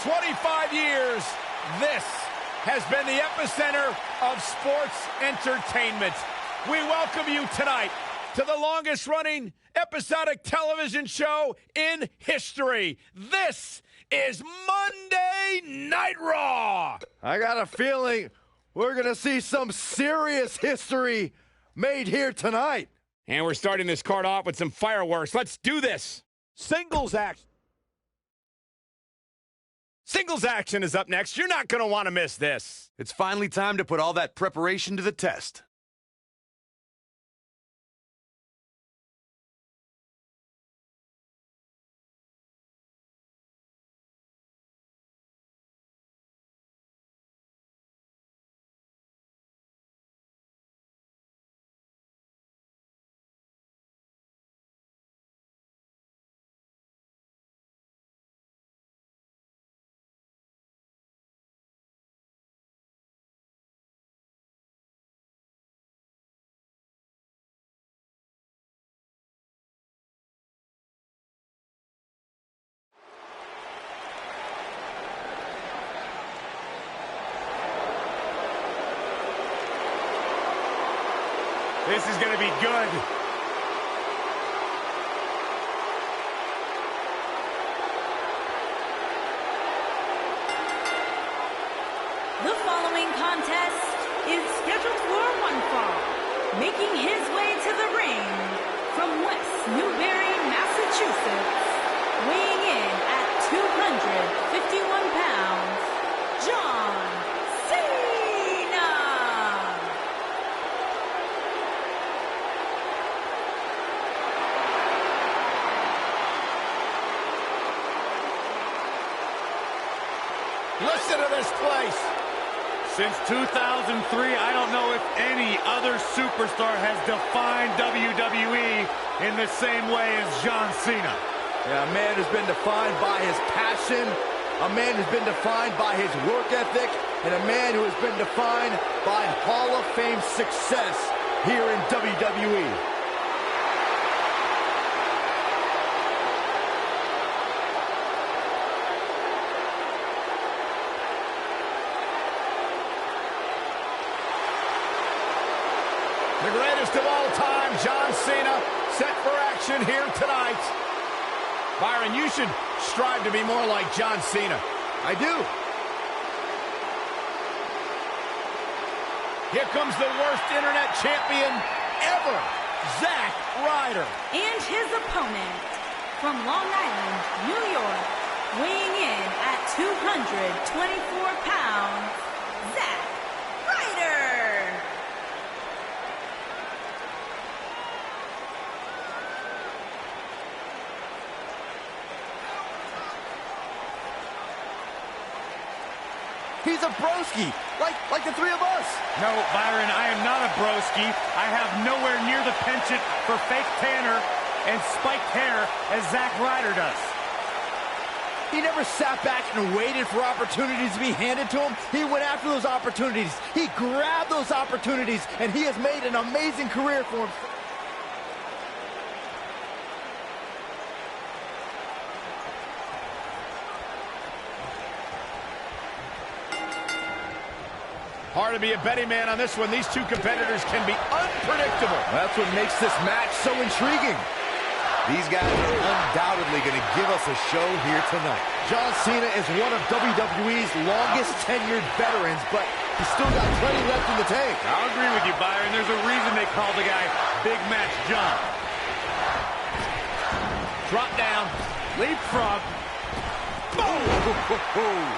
25 years, this has been the epicenter of sports entertainment. We welcome you tonight to the longest-running episodic television show in history. This is Monday Night Raw. I got a feeling we're going to see some serious history made here tonight. And we're starting this card off with some fireworks. Let's do this. Singles action. Singles action is up next. You're not going to want to miss this. It's finally time to put all that preparation to the test. This is going to be good. The following contest is scheduled for one fall. Making his way to the ring from West Newbury, Massachusetts, weighing in at 251 pounds, John Cena! Listen to this place. Since 2003, I don't know if any other superstar has defined WWE in the same way as John Cena. Yeah, a man who's been defined by his passion, a man who's been defined by his work ethic, and a man who has been defined by Hall of Fame success here in WWE. The greatest of all time, John Cena, set for action here tonight. Byron, you should strive to be more like John Cena. I do. Here comes the worst internet champion ever, Zack Ryder. And his opponent from Long Island, New York, weighing in at 224 pounds, Zack Ryder. He's a broski, like the three of us. No, Byron, I am not a broski. I have nowhere near the penchant for fake tanner and spiked hair as Zack Ryder does. He never sat back and waited for opportunities to be handed to him. He went after those opportunities. He grabbed those opportunities, and he has made an amazing career for him. Hard to be a betting man on this one. These two competitors can be unpredictable. That's what makes this match so intriguing. These guys are undoubtedly going to give us a show here tonight. John Cena is one of WWE's longest tenured veterans, but he's still got plenty left in the tank. I'll agree with you, Byron. There's a reason they call the guy Big Match John. Drop down. Leapfrog. Boom!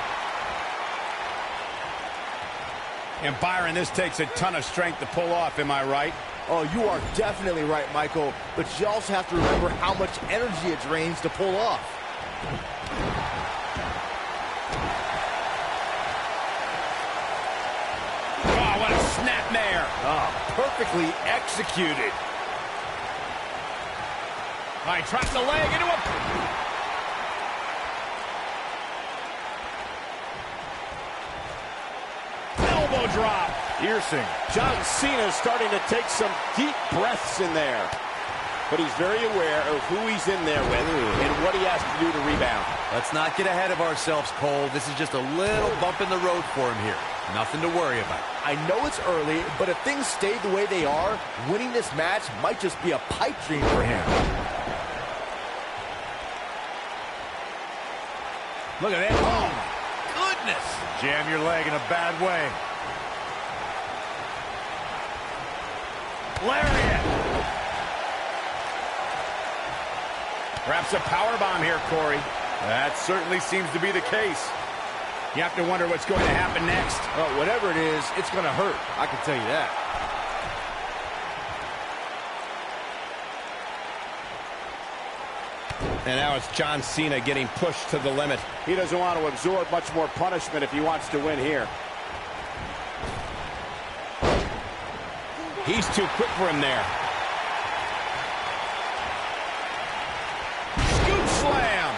And Byron, this takes a ton of strength to pull off, am I right? Oh, you are definitely right, Michael. But you also have to remember how much energy it drains to pull off. Oh, what a snapmare. Oh, perfectly executed. All right, traps the leg into a... Elbow drop. Piercing. John Cena starting to take some deep breaths in there. but he's very aware of who he's in there with and what he has to do to rebound. Let's not get ahead of ourselves, Cole. This is just a little bump in the road for him here. Nothing to worry about. I know it's early, but if things stay the way they are, winning this match might just be a pipe dream for him. Look at that. Oh, my goodness. Jam your leg in a bad way. Lariat. Perhaps a powerbomb here, Corey. That certainly seems to be the case. You have to wonder what's going to happen next. Well, whatever it is, it's going to hurt. I can tell you that. And now it's John Cena getting pushed to the limit. He doesn't want to absorb much more punishment if he wants to win here. He's too quick for him there. Scoop slam.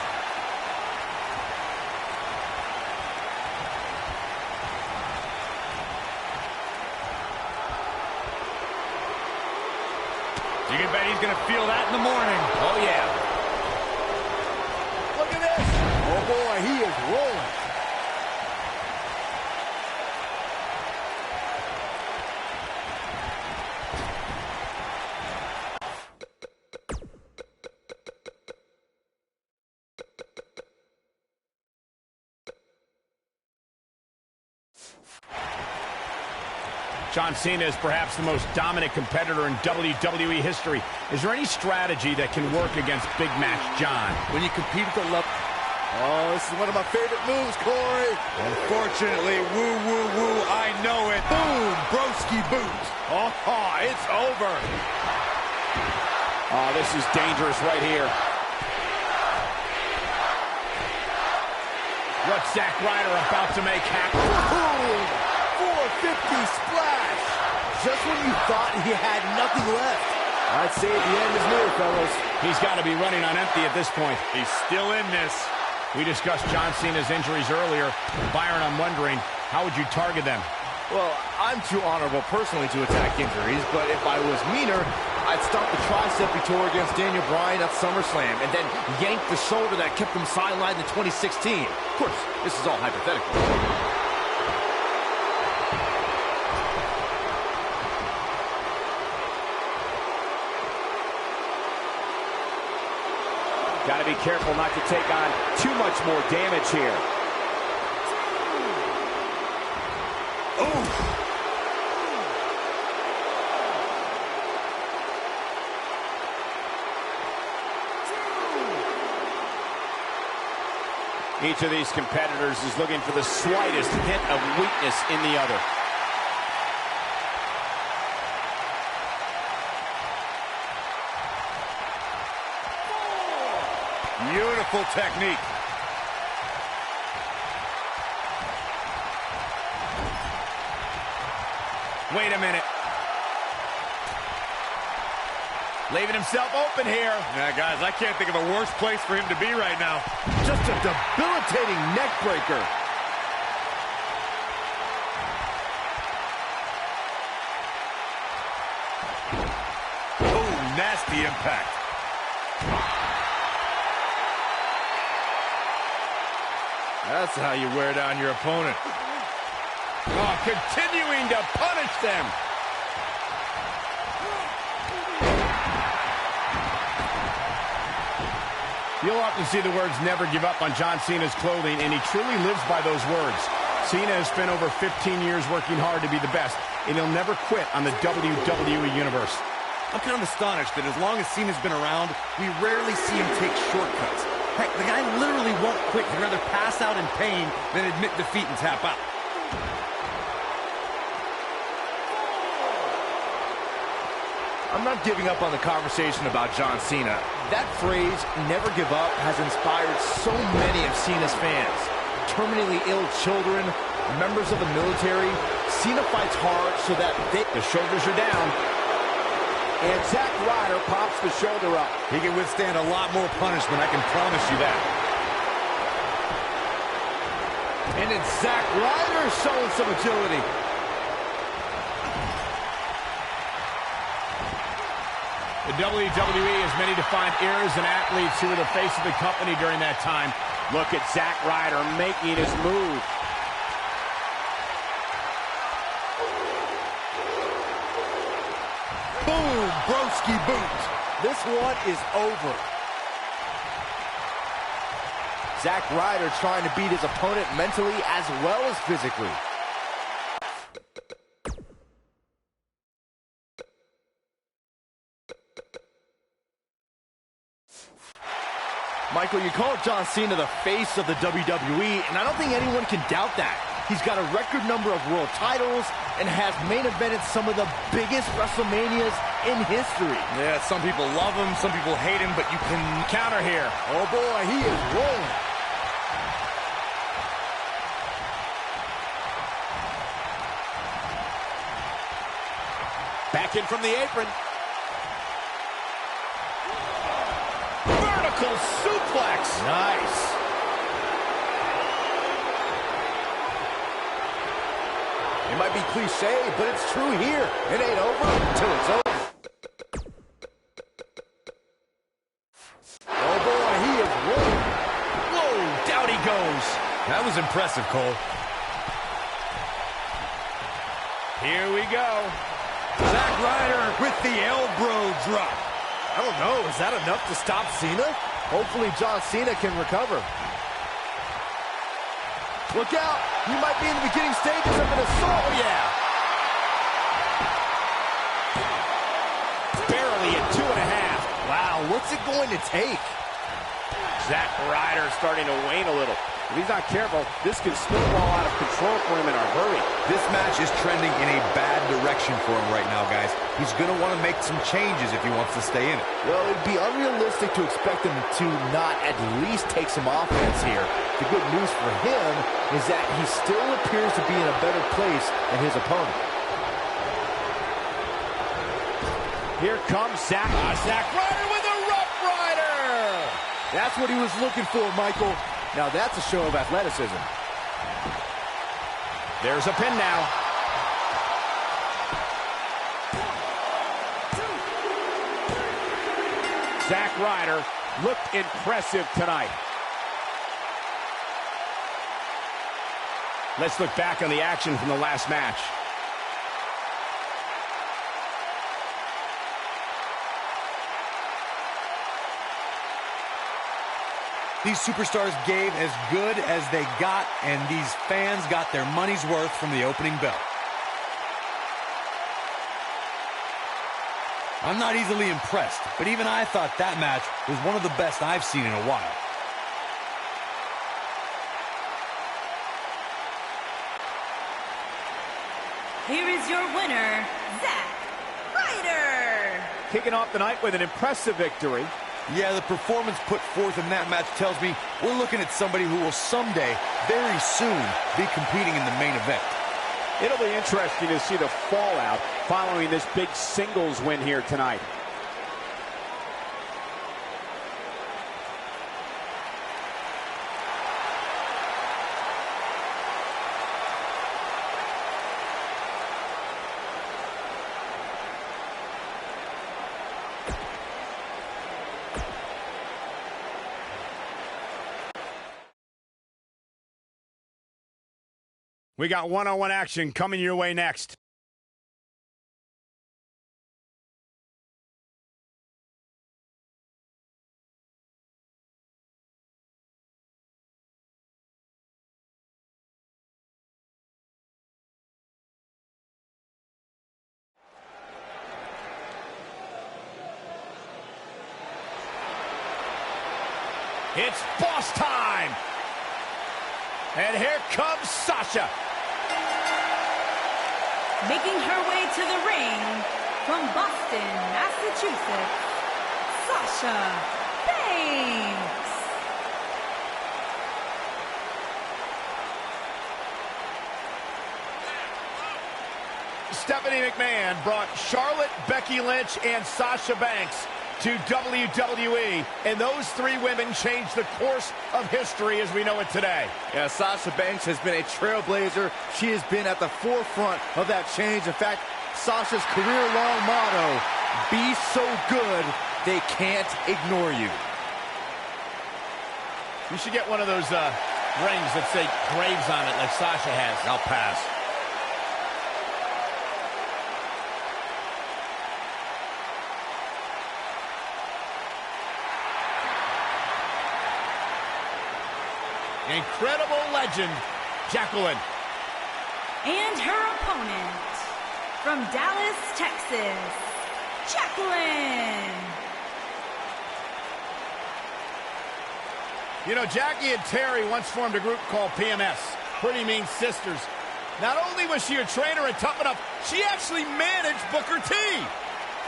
You can bet he's going to feel that in the morning. Oh, yeah. Look at this. Oh, boy, he is rolling. John Cena is perhaps the most dominant competitor in WWE history. Is there any strategy that can work against Big Match John? When you compete at the level... Oh, this is one of my favorite moves, Corey. Unfortunately, woo, woo, woo, I know it. Boom, broski boot. Oh, it's over. Oh, this is dangerous right here. What's Zack Ryder about to make happen? Boom, 450 splash. Just when you thought he had nothing left. I'd say the end is near, fellas. He's got to be running on empty at this point. He's still in this. We discussed John Cena's injuries earlier. Byron, I'm wondering, how would you target them? Well, I'm too honorable personally to attack injuries, but if I was meaner, I'd start the tricep he tore against Daniel Bryan at SummerSlam, and then yank the shoulder that kept him sidelined in 2016. Of course, this is all hypothetical. Got to be careful not to take on too much more damage here. Each of these competitors is looking for the slightest hint of weakness in the other. Beautiful technique. Wait a minute. Leaving himself open here. Yeah, guys, I can't think of a worse place for him to be right now. Just a debilitating neck breaker. Oh, nasty impact. That's how you wear down your opponent. Oh, continuing to punish them. You'll often see the words "never give up" on John Cena's clothing, and he truly lives by those words. Cena has spent over 15 years working hard to be the best, and he'll never quit on the WWE Universe. I'm kind of astonished that as long as Cena's been around, we rarely see him take shortcuts. Heck, the guy literally won't quit. He'd rather pass out in pain than admit defeat and tap out. I'm not giving up on the conversation about John Cena. That phrase, never give up, has inspired so many of Cena's fans. Terminally ill children, members of the military. Cena fights hard so that The shoulders are down. And Zack Ryder pops the shoulder up. He can withstand a lot more punishment, I can promise you that. And it's Zack Ryder showing some agility. The WWE has many defined eras and athletes who were the face of the company during that time. Look at Zack Ryder making his move. Boom, broski boot. This one is over. Zack Ryder trying to beat his opponent mentally as well as physically. Michael, you call John Cena the face of the WWE, and I don't think anyone can doubt that. He's got a record number of world titles and has main evented some of the biggest WrestleManias in history. Yeah, some people love him, some people hate him, but you can Counter here. Oh boy, he is rolling. Back in from the apron. Vertical suplex. Nice. It might be cliche, but it's true here. It ain't over until it's over. Oh boy, he is rolling. Whoa, down he goes. That was impressive, Cole. Here we go. Zack Ryder with the elbow drop. I don't know, is that enough to stop Cena? Hopefully John Cena can recover. Look out, he might be in the beginning stages of an assault. Oh, yeah. Barely at 2.5. Wow, what's it going to take? Zack Ryder starting to wane a little. If he's not careful, this can snowball out of control for him in a hurry. This match is trending in a bad direction for him right now, guys. He's going to want to make some changes if he wants to stay in it. Well, it'd be unrealistic to expect him to not at least take some offense here. The good news for him is that he still appears to be in a better place than his opponent. Here comes Zack. Zack Ryder with a Rough Rider. That's what he was looking for, Michael. Now that's a show of athleticism. There's a pin now. Zack Ryder looked impressive tonight. Let's look back on the action from the last match. These superstars gave as good as they got, and these fans got their money's worth from the opening bell. I'm not easily impressed, but even I thought that match was one of the best I've seen in a while. Here is your winner, Zack Ryder. Kicking off the night with an impressive victory. Yeah, the performance put forth in that match tells me we're looking at somebody who will someday, very soon, be competing in the main event. It'll be interesting to see the fallout following this big singles win here tonight. We got one-on-one action coming your way next. It's boss time! And here comes Sasha. Making her way to the ring from Boston, Massachusetts, Sasha Banks. Stephanie McMahon brought Charlotte, Becky Lynch, and Sasha Banks to WWE, and those three women changed the course of history as we know it today. Yeah, Sasha Banks has been a trailblazer. She has been at the forefront of that change. In fact, Sasha's career-long motto Be so good, they can't ignore you. You should get one of those rings that say Graves on it like Sasha has. I'll pass. Incredible legend, Jacqueline. And her opponent, from Dallas, Texas, Jacqueline. You know, Jackie and Terry once formed a group called PMS, Pretty Mean Sisters. Not only was she a trainer at Tough Enough, she actually managed Booker T.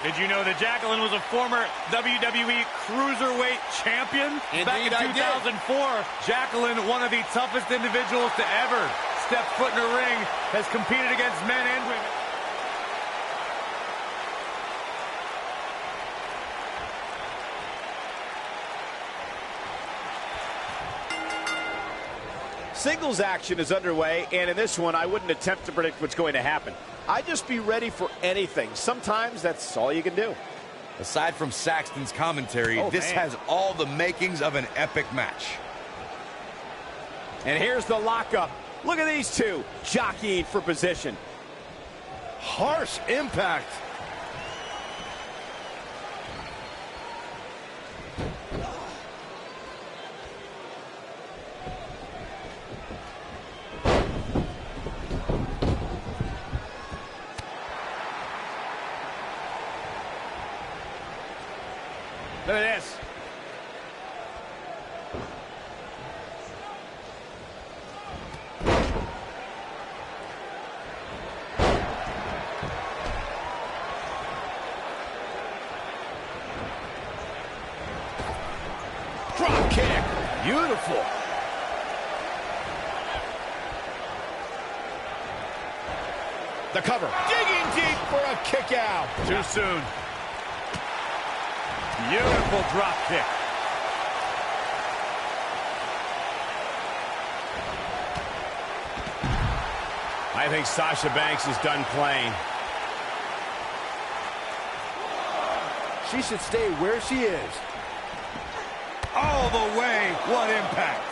Did you know that Jacqueline was a former WWE Cruiserweight champion? Back in 2004, Jacqueline, one of the toughest individuals to ever step foot in a ring, has competed against men and women. Singles action is underway, and in this one, I wouldn't attempt to predict what's going to happen. I'd just be ready for anything. Sometimes that's all you can do. Aside from Saxton's commentary, this has all the makings of an epic match. And here's the lockup. Look at these two jockeying for position. Harsh impact. Look at this. Drop kick. Beautiful. The cover. Digging deep for a kick out. Too soon. Beautiful drop kick. I think Sasha Banks is done playing. She should stay where she is. All the way. What impact.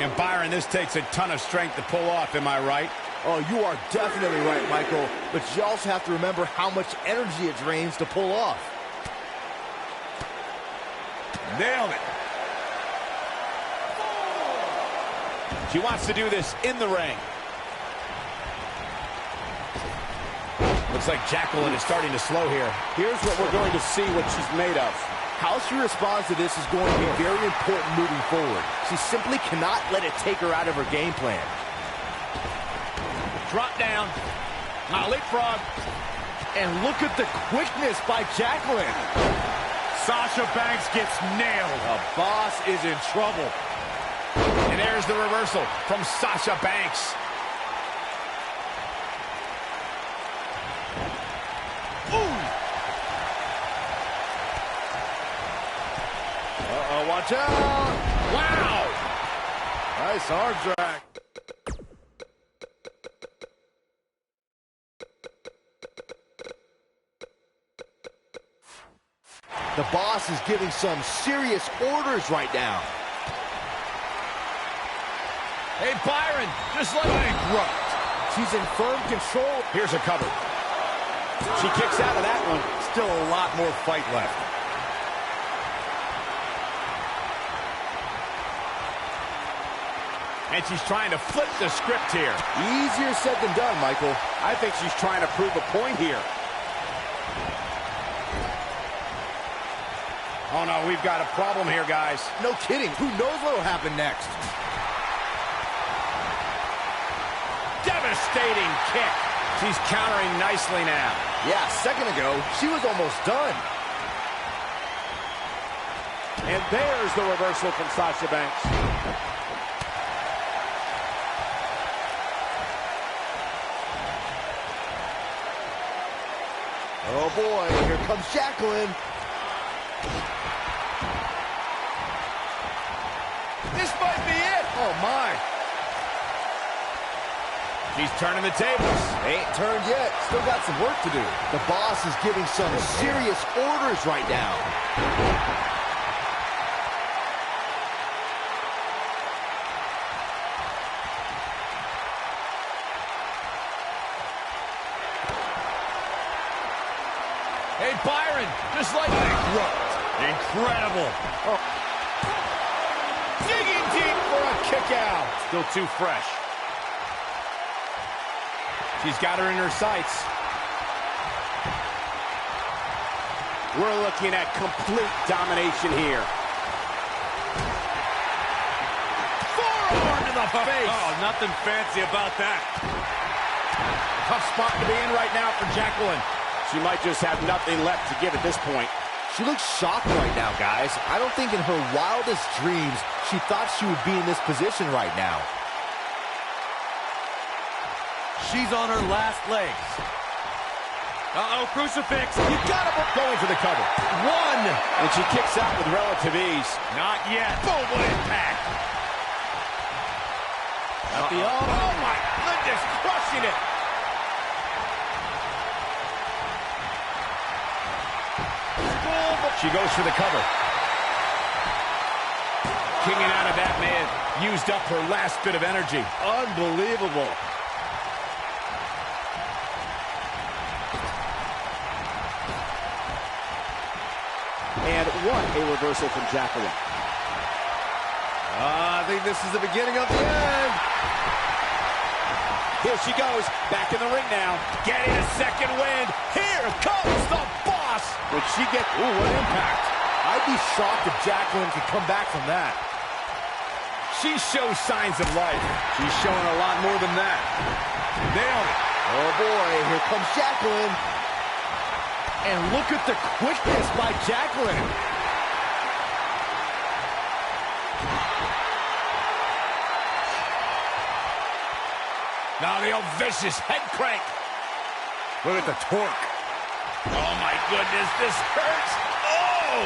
And Byron, this takes a ton of strength to pull off, am I right? Oh, you are definitely right, Michael. But you also have to remember how much energy it drains to pull off. Nailed it. She wants to do this in the ring. Looks like Jacqueline is starting to slow here. Here's what we're going to see what she's made of. How she responds to this is going to be very important moving forward. She simply cannot let it take her out of her game plan. Drop down. Leapfrog. And look at the quickness by Jacqueline. Sasha Banks gets nailed. The boss is in trouble. And there's the reversal from Sasha Banks. Uh-oh, watch out. Wow. Nice arm drag. The boss is giving some serious orders right now. Hey, Byron, just like bankrupt. She's in firm control. Here's a cover. She kicks out of that one. Still a lot more fight left. And she's trying to flip the script here. Easier said than done, Michael. I think she's trying to prove a point here. Oh, no, we've got a problem here, guys. No kidding. Who knows what will happen next? Devastating kick. She's countering nicely now. Yeah, a second ago, she was almost done. And there's the reversal from Sasha Banks. Oh, boy. Here comes Jacqueline. This might be it. Oh, my. She's turning the tables. They ain't turned yet. Still got some work to do. The boss is giving some serious orders right now. Hey, Byron, just like Incredible. Oh. Digging deep for a kick out. Still too fresh. She's got her in her sights. We're looking at complete domination here. Forearm to the face. Oh, nothing fancy about that. Tough spot to be in right now for Jacqueline. She might just have nothing left to give at this point. She looks shocked right now, guys. I don't think in her wildest dreams she thought she would be in this position right now. She's on her last legs. Uh-oh, crucifix. You got him going for the cover. One. And she kicks out with relative ease. Not yet. Boom, what impact. Oh, my goodness, crushing it. She goes for the cover. Kicking out of that man. Used up her last bit of energy. Unbelievable. And what a reversal from Jacqueline. I think this is the beginning of the end. Here she goes, back in the ring now. Getting a second wind. Here comes the boss. When she gets, ooh, what impact. I'd be shocked if Jacqueline could come back from that. She shows signs of life. She's showing a lot more than that. Nailed it. Oh boy, here comes Jacqueline. And look at the quickness by Jacqueline. Now the old vicious head crank. Look at the torque. Oh, my goodness, this hurts. Oh!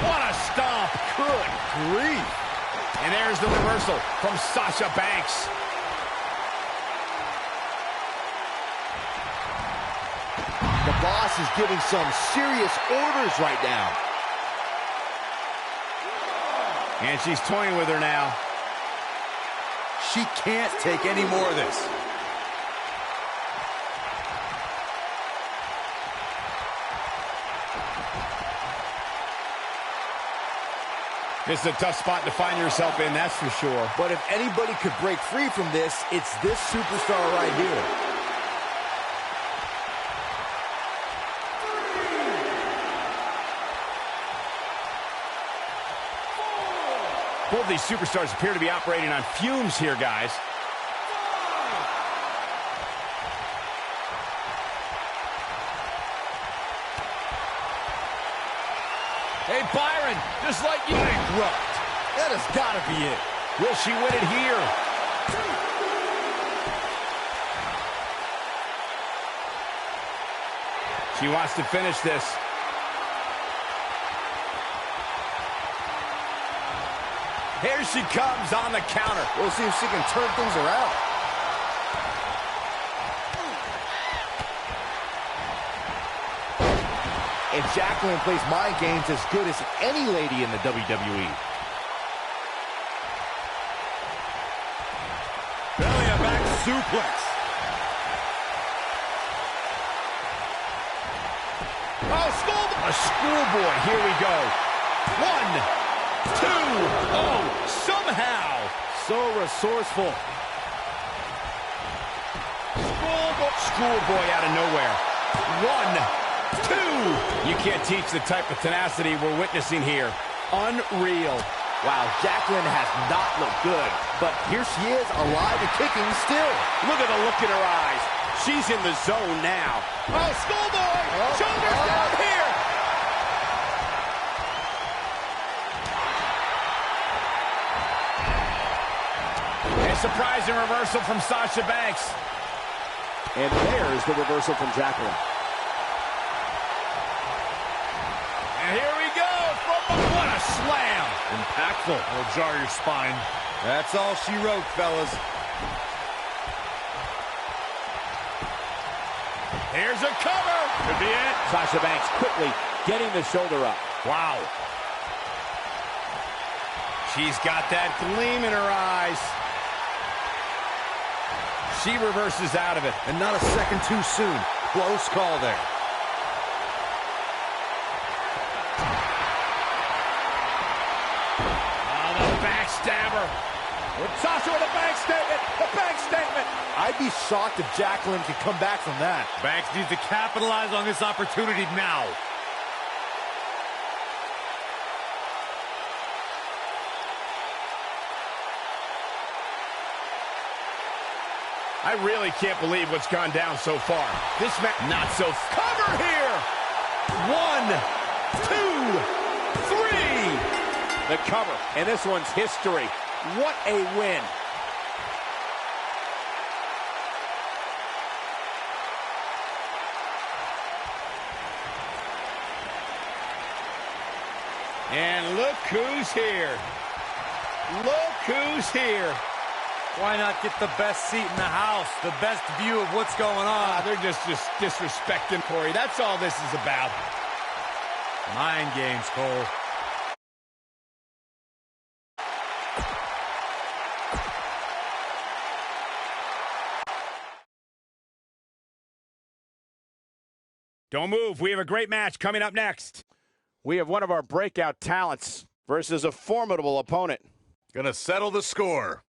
What a stomp. Good grief. And there's the reversal from Sasha Banks. The boss is giving some serious orders right now. And she's toying with her now. She can't take any more of this. This is a tough spot to find yourself in, that's for sure. But if anybody could break free from this, it's this superstar right here. Both these superstars appear to be operating on fumes here, guys. Hey, Byron, just like you. Bankrupt. That has got to be it. Will she win it here? She wants to finish this. Here she comes on the counter. We'll see if she can turn things around. And Jacqueline plays mind games as good as any lady in the WWE. Belly and back suplex. Oh, a schoolboy. Here we go. 1, 2. Oh, somehow. So resourceful. Schoolboy out of nowhere. 1, 2. You can't teach the type of tenacity we're witnessing here. Unreal. Wow, Jacqueline has not looked good, but here she is, alive and kicking still. Look at the look in her eyes. She's in the zone now. Oh, schoolboy! Shoulders down here! A surprising reversal from Sasha Banks. And there's the reversal from Jacqueline. And here we go. What a slam. Impactful. It'll jar your spine. That's all she wrote, fellas. Here's a cover. Could be it. Sasha Banks quickly getting the shoulder up. Wow. She's got that gleam in her eyes. She reverses out of it. And not a second too soon. Close call there. Oh, the backstabber. Sasha with a bank statement. The bank statement. I'd be shocked if Jacqueline could come back from that. Banks needs to capitalize on this opportunity now. I really can't believe what's gone down so far. This match, not so. Cover here. 1, 2, 3. The cover, and this one's history. What a win. And look who's here. Look who's here. Why not get the best seat in the house, the best view of what's going on? They're just disrespecting Corey. That's all this is about. Mind games, Cole. Don't move. We have a great match coming up next. We have one of our breakout talents versus a formidable opponent. Gonna settle the score.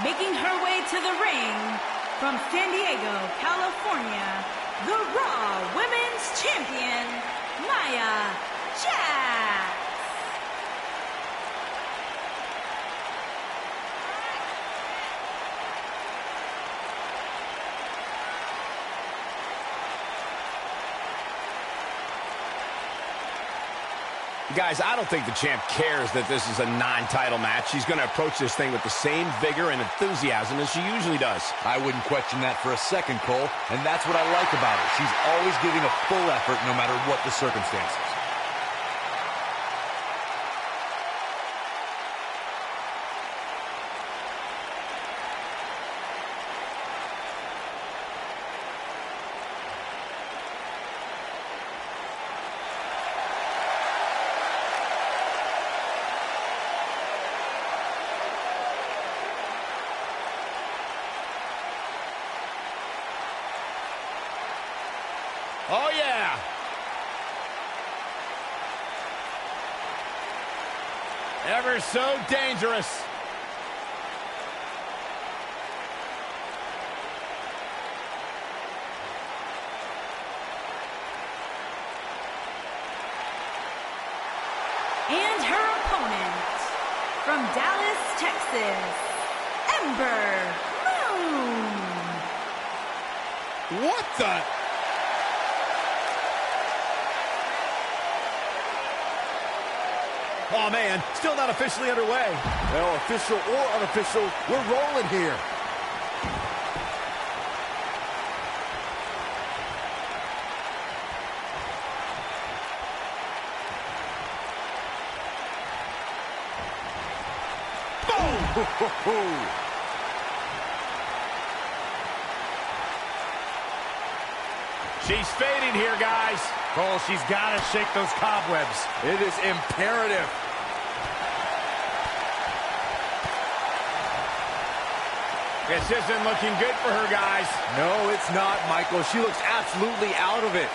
Making her way to the ring from San Diego, California, the Raw Women's Champion, Nia Jax. Guys, I don't think the champ cares that this is a non-title match. She's going to approach this thing with the same vigor and enthusiasm as she usually does. I wouldn't question that for a second, Cole, and that's what I like about her. She's always giving a full effort no matter what the circumstances. Oh, yeah. Ever so dangerous. And her opponent from Dallas, Texas, Ember Moon. What the? Oh, man, still not officially underway. Well, official or unofficial, we're rolling here. Boom! She's fading here, guys. Cole, she's got to shake those cobwebs. It is imperative. This isn't looking good for her, guys. No, it's not, Michael. She looks absolutely out of it.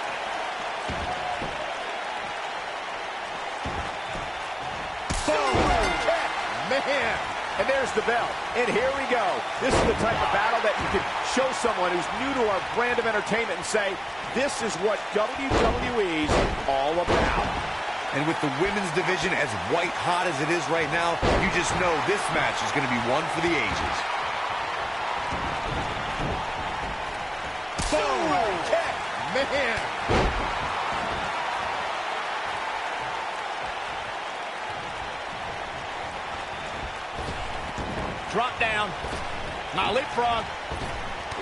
Man, and there's the bell. And here we go. This is the type of battle that you can show someone who's new to our brand of entertainment and say, this is what WWE's all about. And with the women's division as white hot as it is right now, you just know this match is going to be one for the ages. Man. Drop down. Now leapfrog.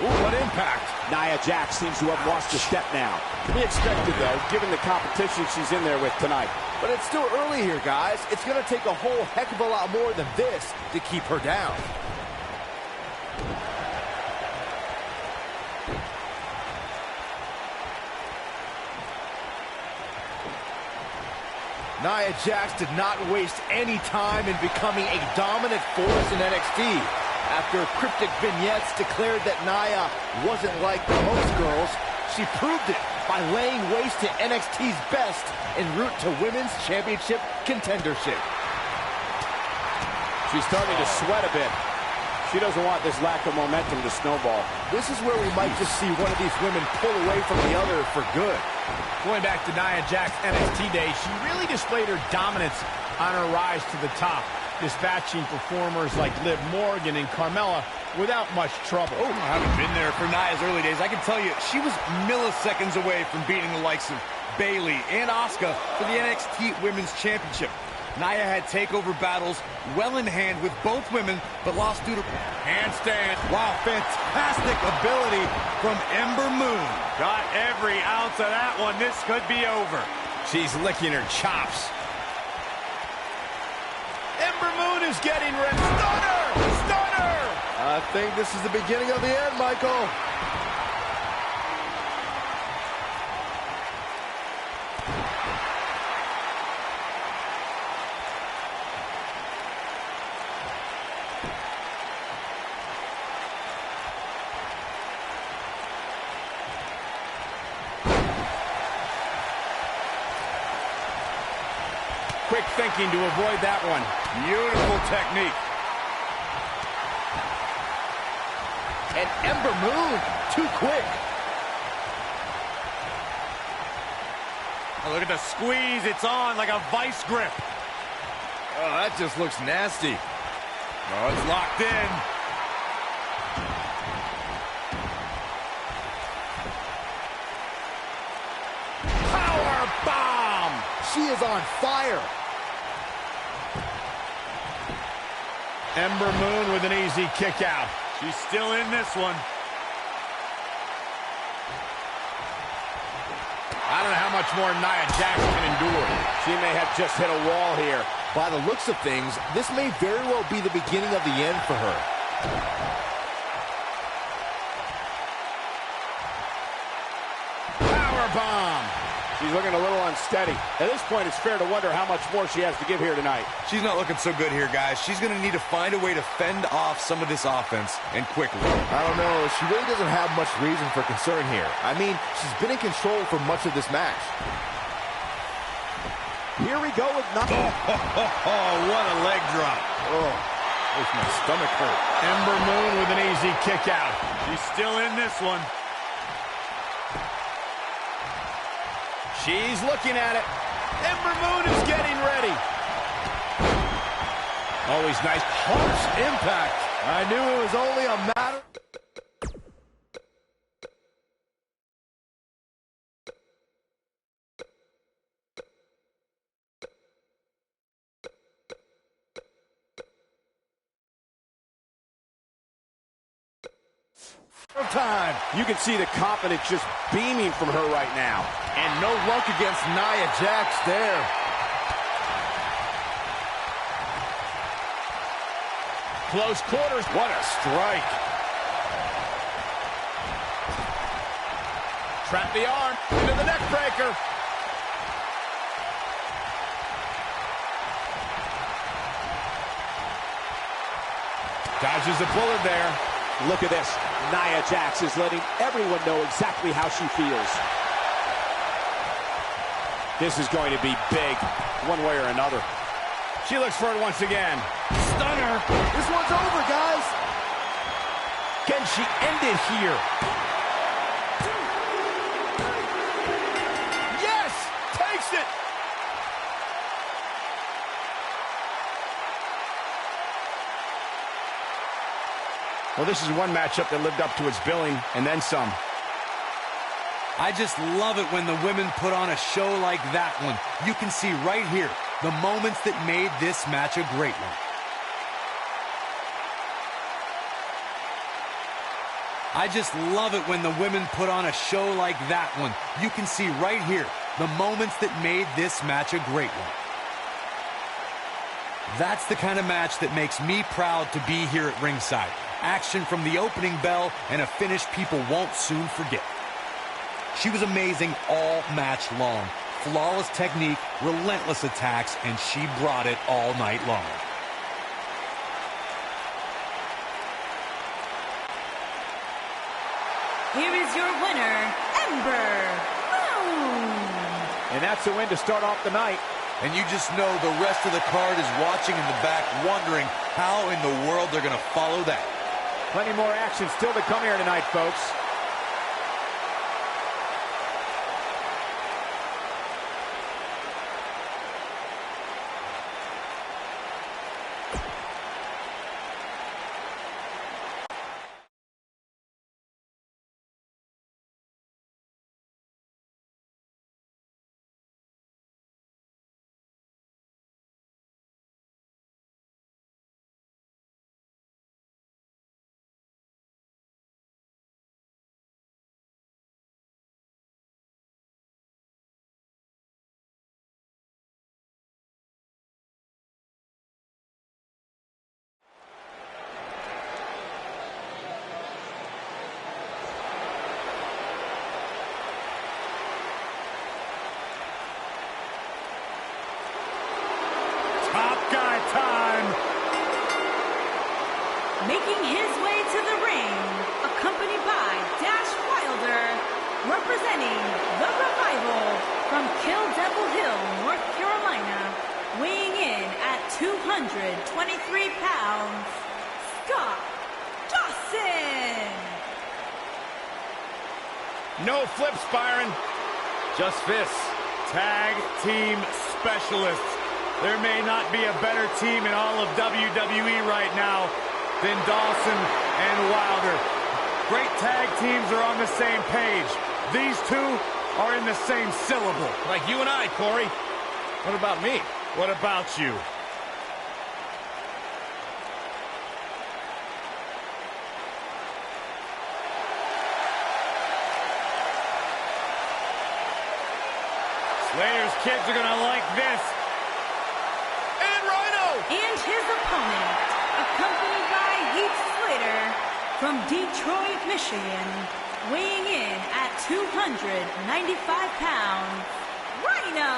Ooh, what impact. Nia Jax seems to have lost a step now. To be expected, though, given the competition she's in there with tonight. But it's still early here, guys. It's going to take a whole heck of a lot more than this to keep her down. Nia Jax did not waste any time in becoming a dominant force in NXT. After cryptic vignettes declared that Nia wasn't like most girls, she proved it by laying waste to NXT's best en route to Women's Championship contendership. She's starting to sweat a bit. She doesn't want this lack of momentum to snowball. This is where we might just see one of these women pull away from the other for good. Going back to Nia Jax NXT days, she really displayed her dominance on her rise to the top, dispatching performers like Liv Morgan and Carmella without much trouble. Oh, I haven't been there for Nia's early days. I can tell you, she was milliseconds away from beating the likes of Bayley and Asuka for the NXT Women's Championship. Nia had takeover battles well in hand with both women, but lost due to Handstand. wow, fantastic ability from Ember Moon. Got every ounce of that one. This could be over. She's licking her chops. Ember Moon is getting ready. Stunner! Stunner! I think this is the beginning of the end, Michael. Quick thinking to avoid that one. Beautiful technique. And Ember Moon, too quick. Oh, look at the squeeze. It's on like a vice grip. Oh, that just looks nasty. Oh, it's locked in. Power bomb! She is on fire. Ember Moon with an easy kick out. She's still in this one. I don't know how much more Nia Jax can endure. She may have just hit a wall here. By the looks of things, this may very well be the beginning of the end for her. Power bomb! She's looking a little unsteady. At this point, it's fair to wonder how much more she has to give here tonight. She's not looking so good here, guys. She's going to need to find a way to fend off some of this offense, and quickly. I don't know. She really doesn't have much reason for concern here. I mean, she's been in control for much of this match. Here we go with nothing. Oh, what a leg drop. Oh, makes my stomach hurt. Ember Moon with an easy kick out. She's still in this one. She's looking at it. Ember Moon is getting ready. Always nice. Harsh impact. I knew it was only a matter of time. You can see the confidence just beaming from her right now. And no luck against Nia Jax there. Close quarters. What a strike. Trap the arm into the neck breaker. Dodges a bullet there. Look at this. Nia Jax is letting everyone know exactly how she feels. This is going to be big, one way or another. She looks for it once again. Stunner. This one's over, guys. Can she end it here? Yes! Takes it! Well, this is one matchup that lived up to its billing, and then some. I just love it when the women put on a show like that one. You can see right here the moments that made this match a great one. I just love it when the women put on a show like that one. You can see right here the moments that made this match a great one. That's the kind of match that makes me proud to be here at ringside. Action from the opening bell and a finish people won't soon forget. She was amazing all match long. Flawless technique, relentless attacks, and she brought it all night long. Here is your winner, Ember Moon. And that's a win to start off the night. And you just know the rest of the card is watching in the back, wondering how in the world they're going to follow that. Plenty more action still to come here tonight, folks. Top guy time. Making his way to the ring, accompanied by Dash Wilder, representing the Revival from Kill Devil Hill, North Carolina, weighing in at 223 pounds, Scott Dawson. No flips, Byron. Just fists. Tag team specialists. There may not be a better team in all of WWE right now than Dawson and Wilder. Great tag teams are on the same page. These two are in the same syllable. Like you and I, Corey. What about me? What about you? Slater's kids are going to like this. And his opponent, accompanied by Heath Slater from Detroit, Michigan, weighing in at 295 pounds, Rhino.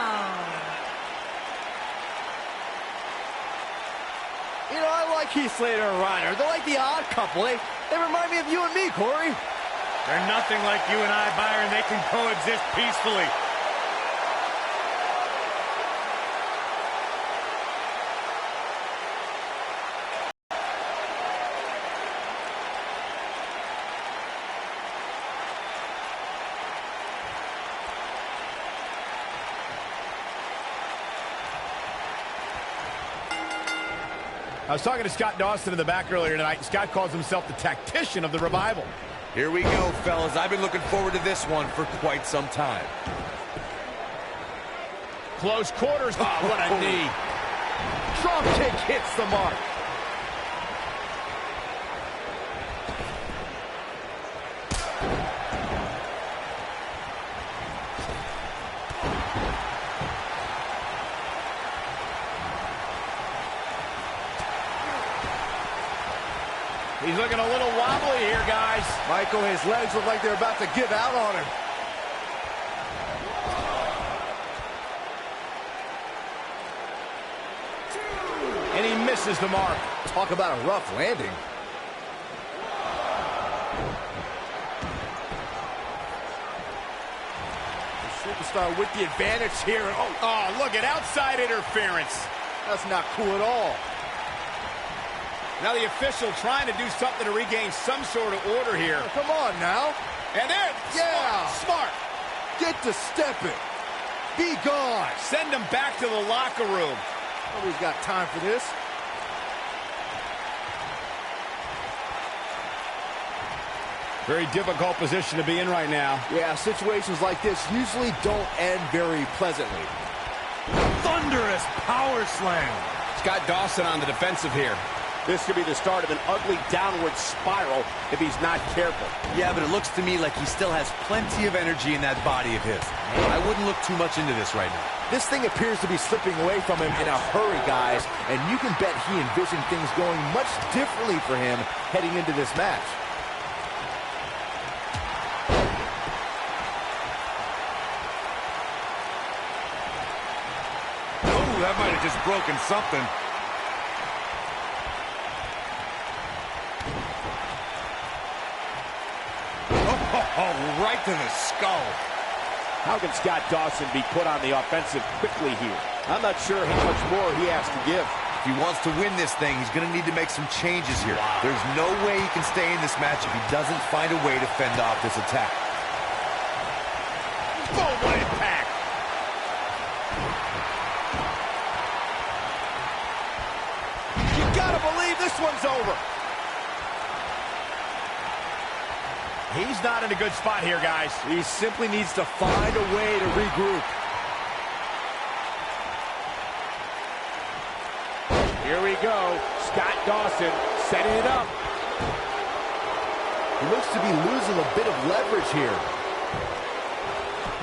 You know, I like Heath Slater and Rhino. They're like the odd couple. They remind me of you and me, Corey. They're nothing like you and I, Byron. They can coexist peacefully. I was talking to Scott Dawson in the back earlier tonight. Scott calls himself the tactician of the Revival. Here we go, fellas. I've been looking forward to this one for quite some time. Close quarters. Oh, what a knee. Drop kick hits the mark. He's looking a little wobbly here, guys. Michael, his legs look like they're about to give out on him. misses the mark. Talk about a rough landing. The superstar with the advantage here. Oh, look at outside interference. That's not cool at all. Now the official trying to do something to regain some sort of order here. Oh, come on now. And there, Yeah. smart. Get to stepping. Be gone. Send him back to the locker room. Nobody's got time for this. Very difficult position to be in right now. Yeah, situations like this usually don't end very pleasantly. Thunderous power slam. Scott Dawson on the defensive here. This could be the start of an ugly downward spiral if he's not careful. Yeah, but it looks to me like he still has plenty of energy in that body of his. I wouldn't look too much into this right now. This thing appears to be slipping away from him in a hurry, guys, and you can bet he envisioned things going much differently for him heading into this match. Oh, that might have just broken something. Oh, right to the skull. How can Scott Dawson be put on the offensive quickly here? I'm not sure how much more he has to give. If he wants to win this thing, he's going to need to make some changes here. There's no way he can stay in this match if he doesn't find a way to fend off this attack. Boom, what impact. You gotta believe this one's over. He's not in a good spot here, guys. He simply needs to find a way to regroup. Here we go. Scott Dawson setting it up. He looks to be losing a bit of leverage here.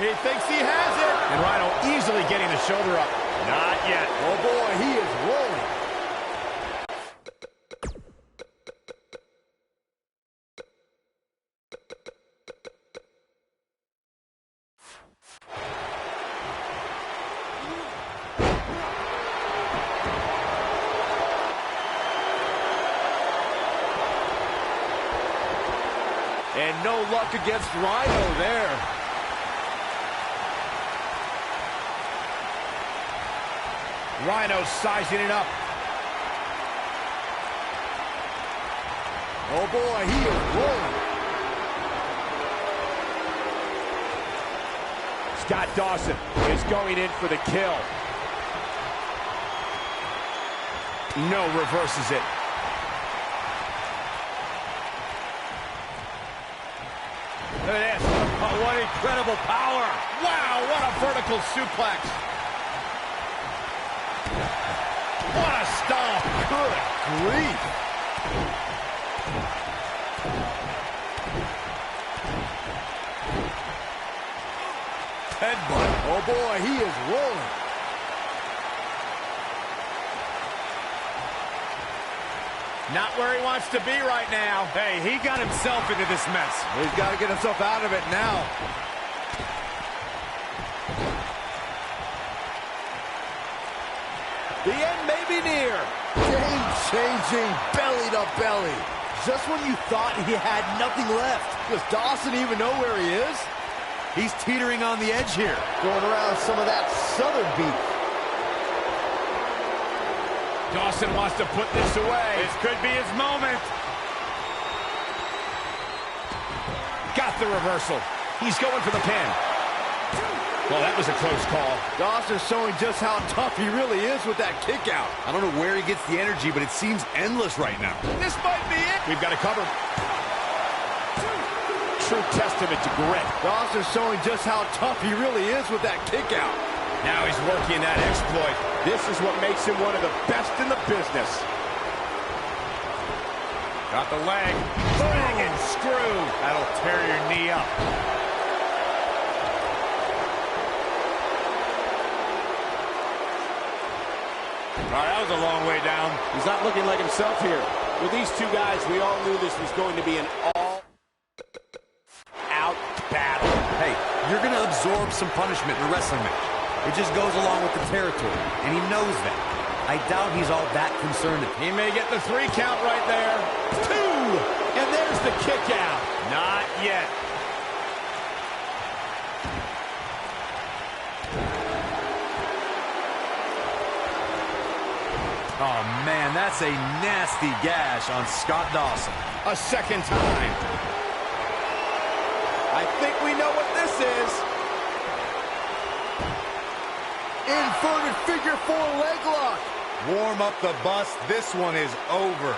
He thinks he has it. And Rhino easily getting the shoulder up. Not yet. Oh boy, he is rolling. And no luck against Rhino there. Rhino sizing it up. Oh boy, he is rolling. Scott Dawson is going in for the kill. No, reverses it. Look at this. Oh, what incredible power. Wow, what a vertical suplex. What a stomp. Good grief. Headbutt. Oh boy, he is rolling. Not where he wants to be right now. Hey, he got himself into this mess. He's got to get himself out of it now. The end may be near. Game-changing belly to belly. Just when you thought he had nothing left. Does Dawson even know where he is? He's teetering on the edge here. Going around some of that southern beef. Dawson wants to put this away. This could be his moment. Got the reversal. He's going for the pin. Well, that was a close call. Dawson's showing just how tough he really is with that kick out. I don't know where he gets the energy, but it seems endless right now. This might be it. We've got to cover. True testament to grit. Dawson's showing just how tough he really is with that kick out. Now he's working that exploit. This is what makes him one of the best in the business. Got the leg. Bang and screw. That'll tear your knee up. All right, that was a long way down. He's not looking like himself here. With these two guys, we all knew this was going to be an all-out battle. Hey, you're going to absorb some punishment in a wrestling match. It just goes along with the territory, and he knows that. I doubt he's all that concerned. He may get the 3 count right there. 2! And there's the kick out. Not yet. Oh, man, that's a nasty gash on Scott Dawson. A second time. I think we know what this is. Inverted figure 4 leg lock. Warm up the bus. This one is over.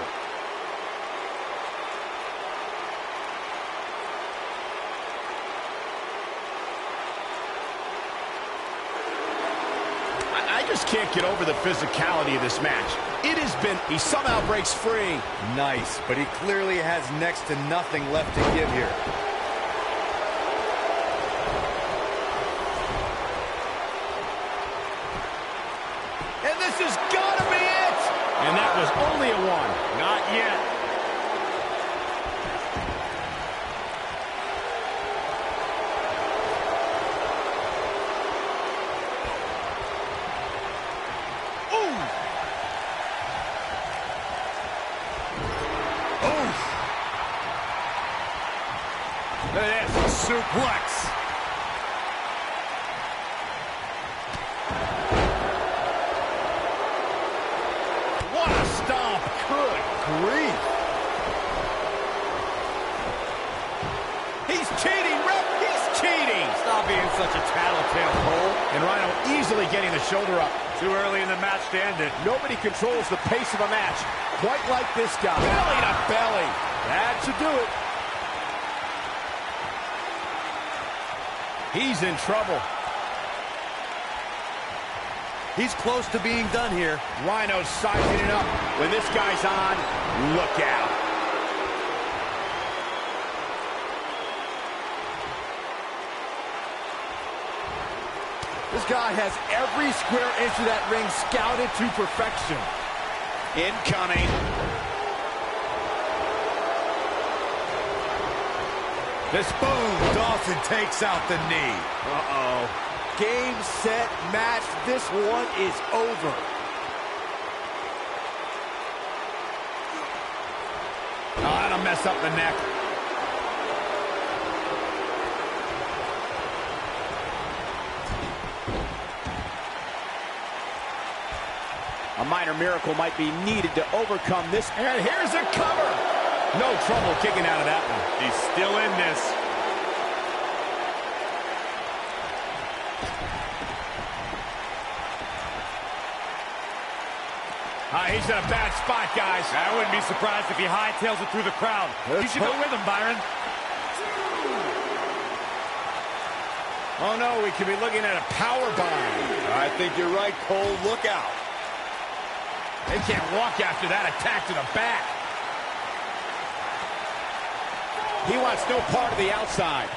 I just can't get over the physicality of this match. It has been, he somehow breaks free. Nice, but he clearly has next to nothing left to give here. And this has got to be it. And that was only a 1. Not yet. Look at this. Suplex. What a stomp. Good grief. He's cheating, ref. He's cheating. Stop being such a tattletale, Cole. And Rhino easily getting the shoulder up. Too early in the match to end it. Nobody controls the pace of a match quite like this guy. Belly to belly. That should do it. He's in trouble. He's close to being done here. Rhino's sizing it up. When this guy's on, look out. This guy has every square inch of that ring scouted to perfection. Incoming. This boom, Dawson takes out the knee. Uh-oh. Game, set, match. This one is over. Oh, that'll mess up the neck. A minor miracle might be needed to overcome this. And here's a cover. No trouble kicking out of that one. He's still in this. He's in a bad spot, guys. I wouldn't be surprised if he hightails it through the crowd. You should go with him, Byron. Oh, no, we could be looking at a power bomb. I think you're right, Cole. Look out. They can't walk after that attack to the back. He wants no part of the outside.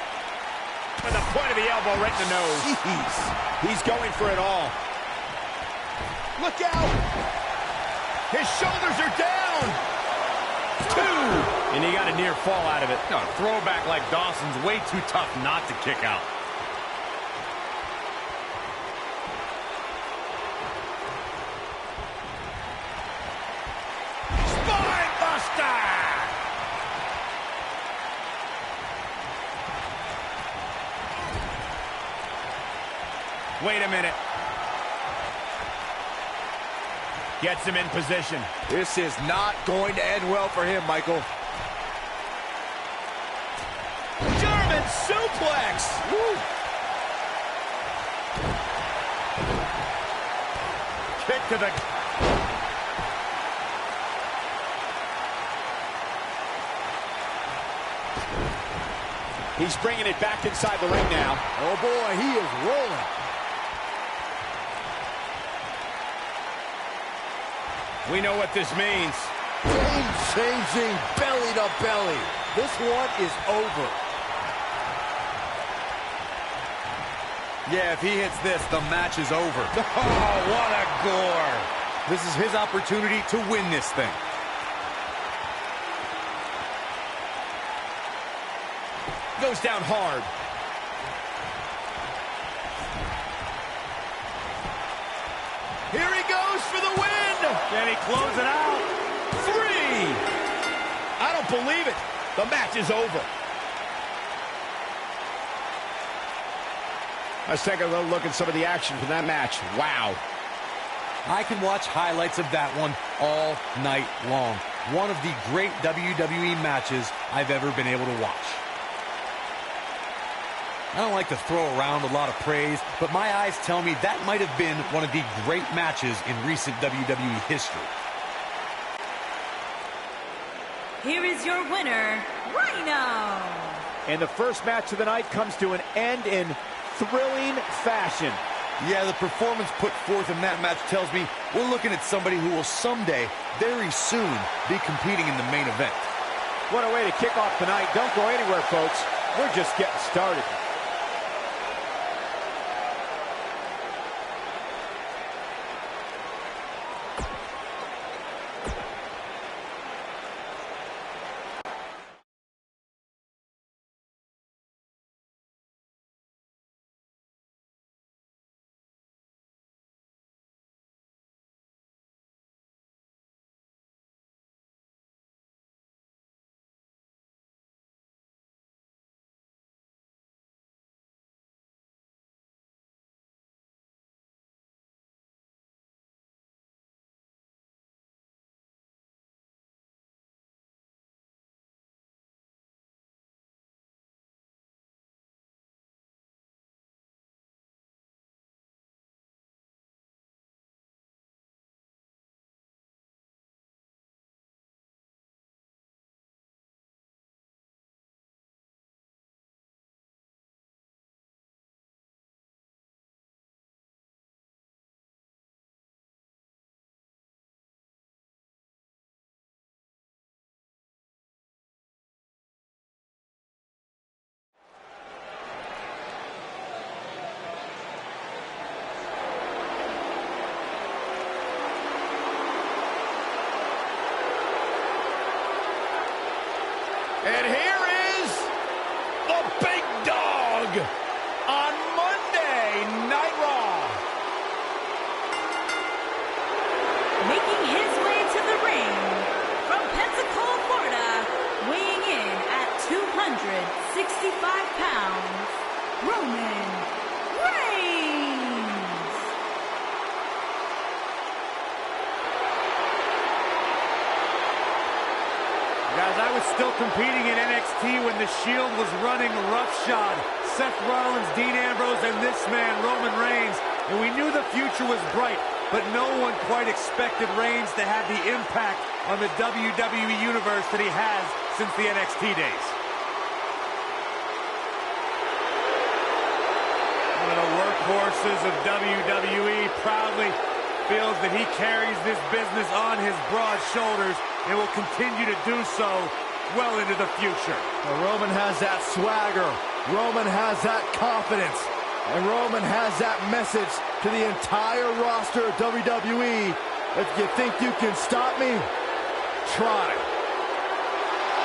With the point of the elbow right in the nose. Jeez. He's going for it all. Look out. His shoulders are down. 2. And he got a near fall out of it. No, throwback like Dawson's way too tough not to kick out. Spine buster. Wait a minute. Gets him in position. This is not going to end well for him, Michael. German suplex. Woo. Kick to the... He's bringing it back inside the ring now. Oh, boy, he is rolling. We know what this means. Game-changing belly to belly. This one is over. Yeah, if he hits this, the match is over. Oh, what a gore. This is his opportunity to win this thing. Goes down hard. Here he goes for the win. Can he close it out? 3. I don't believe it. The match is over. Let's take a little look at some of the action from that match. Wow. I can watch highlights of that one all night long. One of the great WWE matches I've ever been able to watch. I don't like to throw around a lot of praise, but my eyes tell me that might have been one of the great matches in recent WWE history. Here is your winner, Rhino. And the first match of the night comes to an end in thrilling fashion. Yeah, the performance put forth in that match tells me we're looking at somebody who will someday, very soon, be competing in the main event. What a way to kick off tonight. Don't go anywhere, folks. We're just getting started. And here is the big dog on Monday Night Raw. Making his way to the ring from Pensacola, Florida, weighing in at 265 pounds, Roman Reigns. Guys, I was still competing in NXT when The Shield was running roughshod. Seth Rollins, Dean Ambrose, and this man, Roman Reigns. And we knew the future was bright, but no one quite expected Reigns to have the impact on the WWE Universe that he has since the NXT days. One of the workhorses of WWE proudly feels that he carries this business on his broad shoulders and will continue to do so well into the future. Well, Roman has that swagger. Roman has that confidence. And Roman has that message to the entire roster of WWE. If you think you can stop me, try.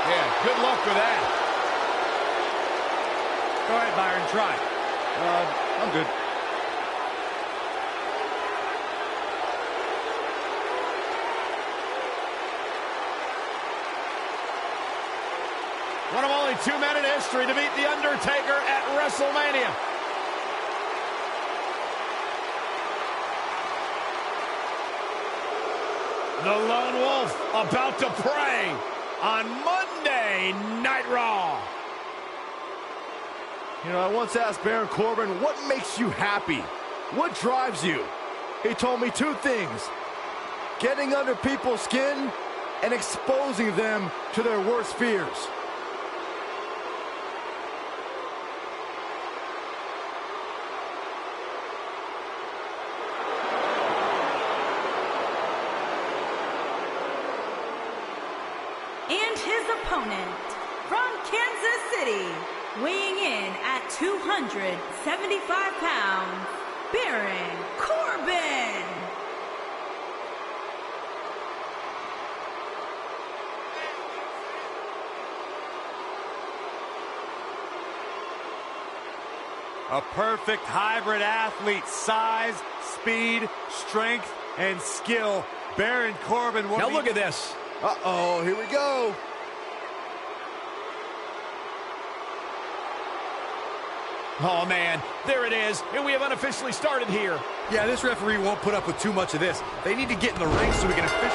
Yeah, good luck with that. Go ahead, Byron, try. I'm good. One of only 2 men in history to beat The Undertaker at WrestleMania. The Lone Wolf about to prey on Monday Night Raw. You know, I once asked Baron Corbin, what makes you happy? What drives you? He told me 2 things: getting under people's skin and exposing them to their worst fears. And his opponent from Kansas City, weighing in at 275 pounds, Baron Corbin. A perfect hybrid athlete, size, speed, strength, and skill Baron Corbin. Now look at this. Uh-oh, here we go. Oh, man, there it is, and we have unofficially started here. Yeah, this referee won't put up with too much of this. They need to get in the ring so we can officially...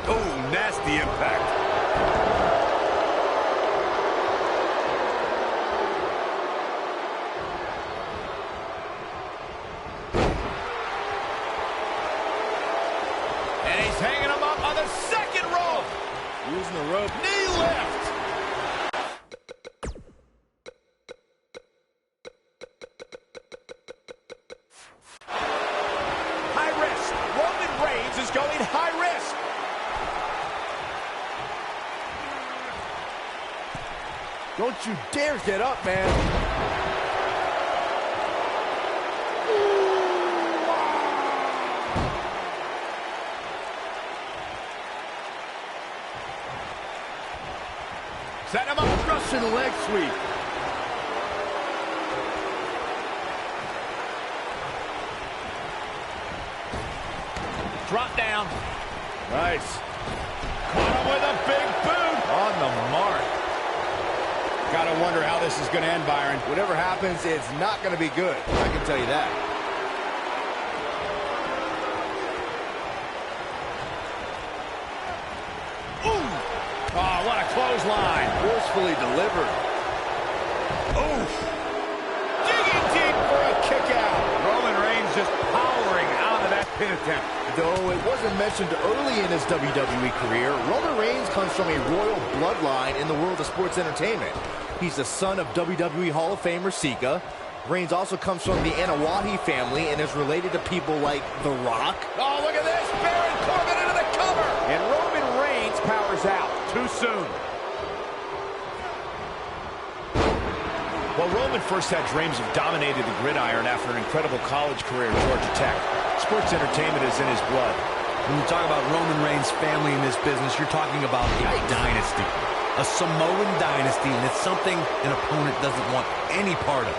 Oh, nasty impact. And he's hanging him up on the second rope. Using the rope. Knee lift. High risk. Roman Reigns is going high risk. Don't you dare get up, man. Set him up. Russian leg sweep. Drop down. Nice. Caught him with a big boot. On the mark. Gotta wonder how this is gonna end, Byron. Whatever happens, it's not going to be good. I can tell you that. Oh, what a clothesline. Forcefully delivered. Digging deep for a kick out. Roman Reigns just powering out of that pin attempt. Though it wasn't mentioned early in his WWE career, Roman Reigns comes from a royal bloodline in the world of sports entertainment. He's the son of WWE Hall of Famer Sika. Reigns also comes from the Anawahi family and is related to people like The Rock. Oh, look at this. Baron Corbin into the cover. And Roman Reigns powers out. Too soon. Well, Roman first had dreams of dominating the gridiron after an incredible college career at Georgia Tech. Sports entertainment is in his blood. When you talk about Roman Reigns' family in this business, you're talking about a dynasty. A Samoan dynasty, and it's something an opponent doesn't want any part of.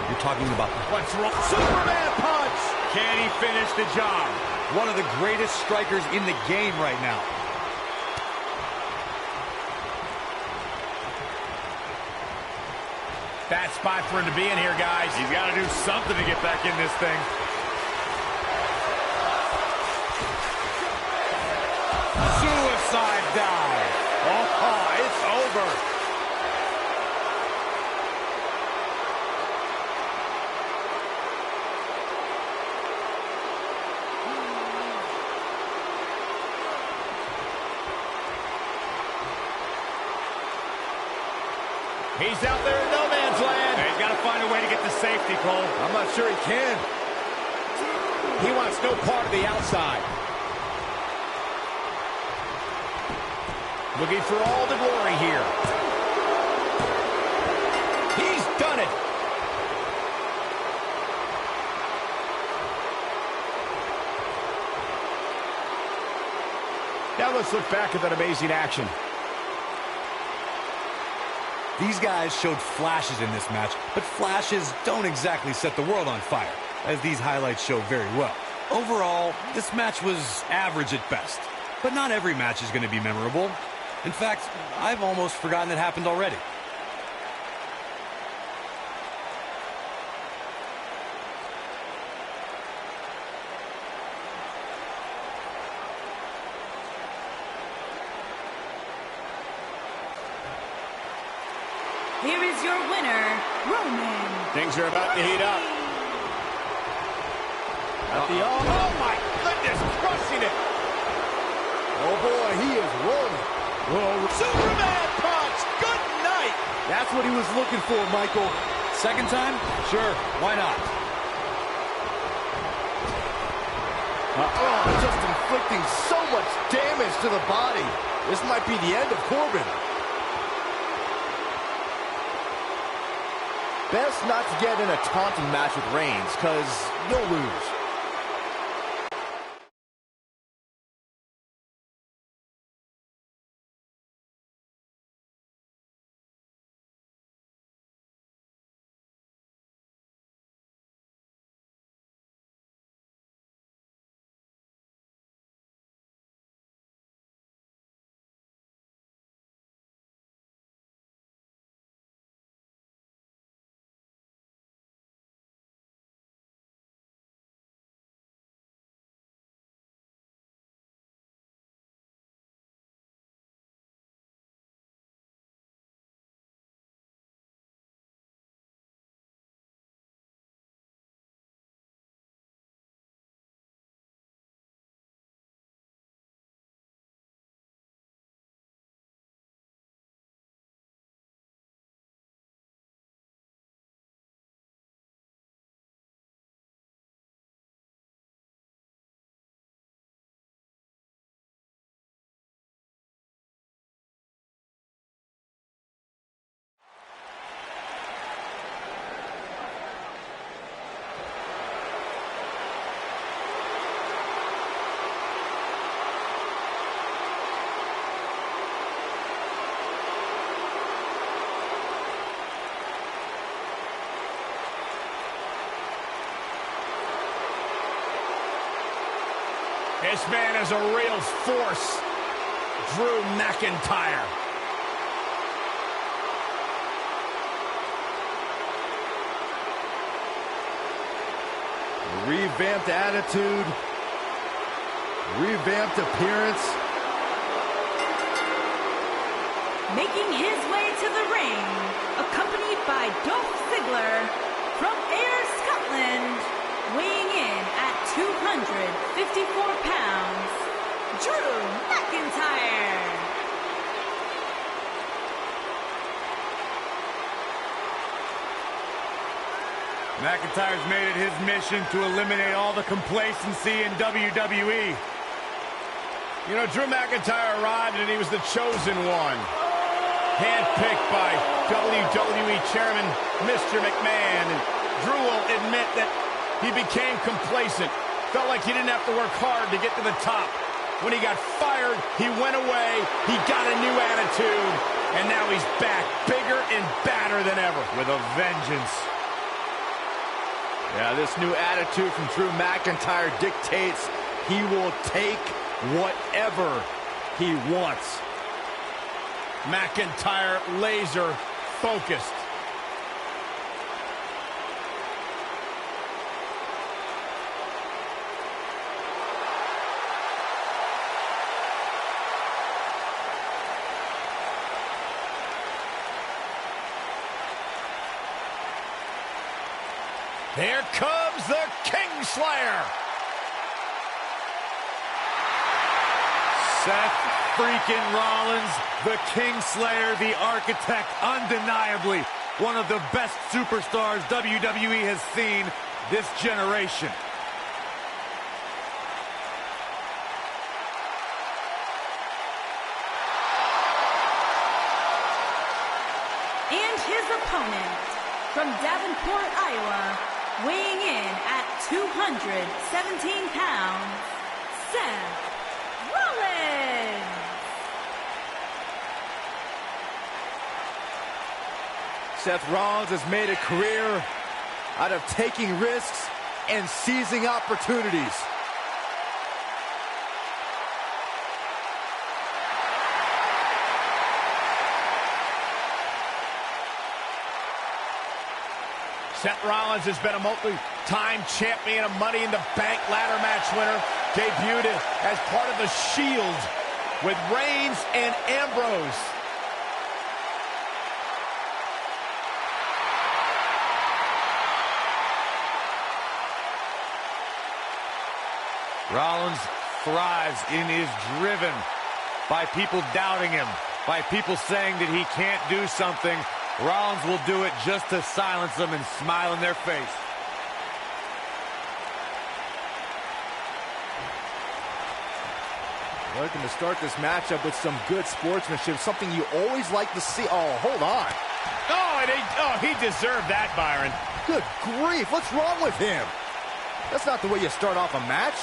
You're talking about What's wrong? Superman punch. Can he finish the job? one of the greatest strikers in the game right now. Bad spot for him to be in here, guys. He's got to do something to get back in this thing. Suicide dive. Oh, it's over. He's out there in no man's land. He's got to find a way to get to safety, Cole. I'm not sure he can. He wants no part of the outside. Looking for all the glory here. He's done it. Now let's look back at that amazing action. These guys showed flashes in this match, but flashes don't exactly set the world on fire, as these highlights show very well. Overall, this match was average at best, but not every match is going to be memorable. In fact, I've almost forgotten it happened already. Here is your winner, Roman. Things are about to heat up. Oh, my goodness, crushing it. Oh, boy, he is rolling. Whoa. Superman punch. Good night. That's what he was looking for, Michael. Second time? Sure, why not? Oh, just inflicting so much damage to the body. This might be the end of Corbin. Best not to get in a taunting match with Reigns, because you'll lose. This man is a real force. Drew McIntyre. Revamped attitude, revamped appearance. Making his way to the ring, accompanied by Dolph Ziggler from Ayr, Scotland, weighing in at 254 pounds, Drew McIntyre. McIntyre's made it his mission to eliminate all the complacency in WWE. You know, Drew McIntyre arrived and he was the chosen one. Handpicked by WWE Chairman Mr. McMahon. And Drew will admit that he became complacent. Felt like he didn't have to work hard to get to the top. When he got fired, he went away, he got a new attitude, and now he's back, bigger and badder than ever. With a vengeance. Yeah, this new attitude from Drew McIntyre dictates he will take whatever he wants. McIntyre laser focused. Here comes the Kingslayer. Seth freaking Rollins, the Kingslayer, the architect, undeniably one of the best superstars WWE has seen this generation. And his opponent, from Davenport, Iowa, weighing in at 217 pounds, Seth Rollins. Seth Rollins has made a career out of taking risks and seizing opportunities. Seth Rollins has been a multi-time champion, a Money in the Bank ladder match winner, debuted as part of the Shield with Reigns and Ambrose. Rollins thrives and is driven by people doubting him, by people saying that he can't do something. Rollins will do it just to silence them and smile in their face. Looking to start this matchup with some good sportsmanship, something you always like to see. Oh, hold on. He deserved that, Byron. Good grief, what's wrong with him? That's not the way you start off a match.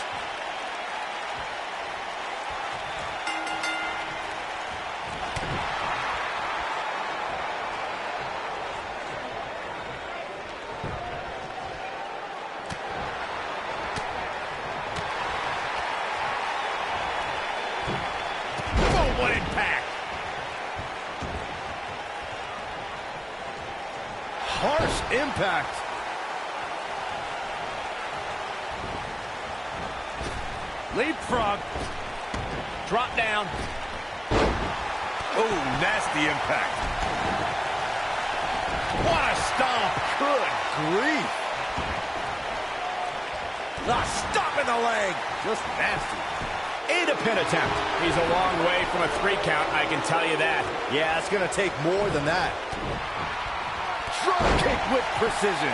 What impact! Harsh impact. Leapfrog. Drop down. Oh, nasty impact. What a stomp. Good grief. The stomp in the leg. Just nasty. And a pin attempt. He's a long way from a 3 count, I can tell you that. Yeah, it's going to take more than that. Drop kick with precision.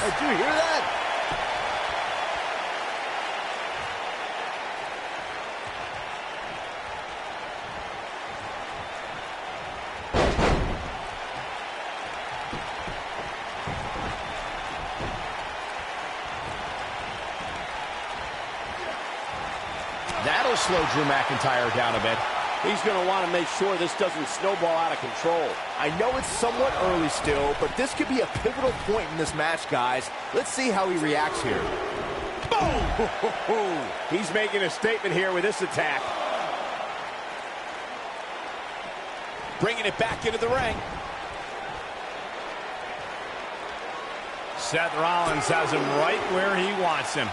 Did you hear that? That'll slow Drew McIntyre down a bit. He's going to want to make sure this doesn't snowball out of control. I know it's somewhat early still, but this could be a pivotal point in this match, guys. Let's see how he reacts here. Boom! He's making a statement here with this attack. Bringing it back into the ring. Seth Rollins has him right where he wants him.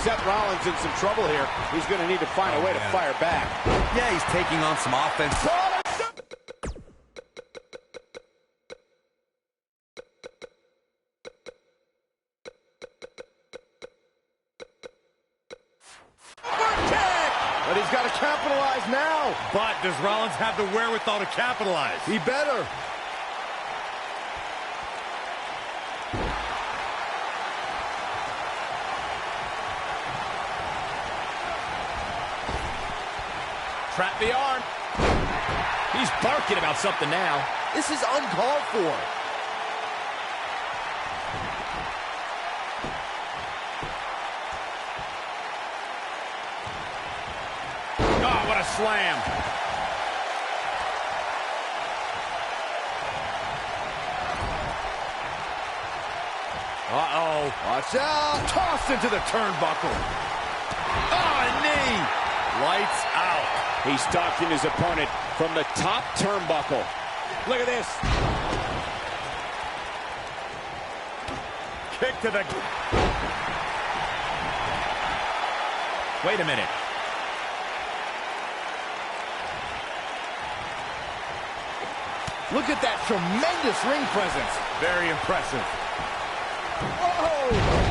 Seth Rollins in some trouble here. He's going to need to find a way to fire back. Yeah, he's taking on some offense. But he's got to capitalize now. But does Rollins have the wherewithal to capitalize? He better. Trap the arm. He's barking about something now. This is uncalled for. Oh, what a slam. Uh-oh. Watch out. Tossed into the turnbuckle. Oh, a knee. Lights out. He's stalking his opponent from the top turnbuckle. Look at this. Kick to the... Wait a minute. Look at that tremendous ring presence. Very impressive. Whoa!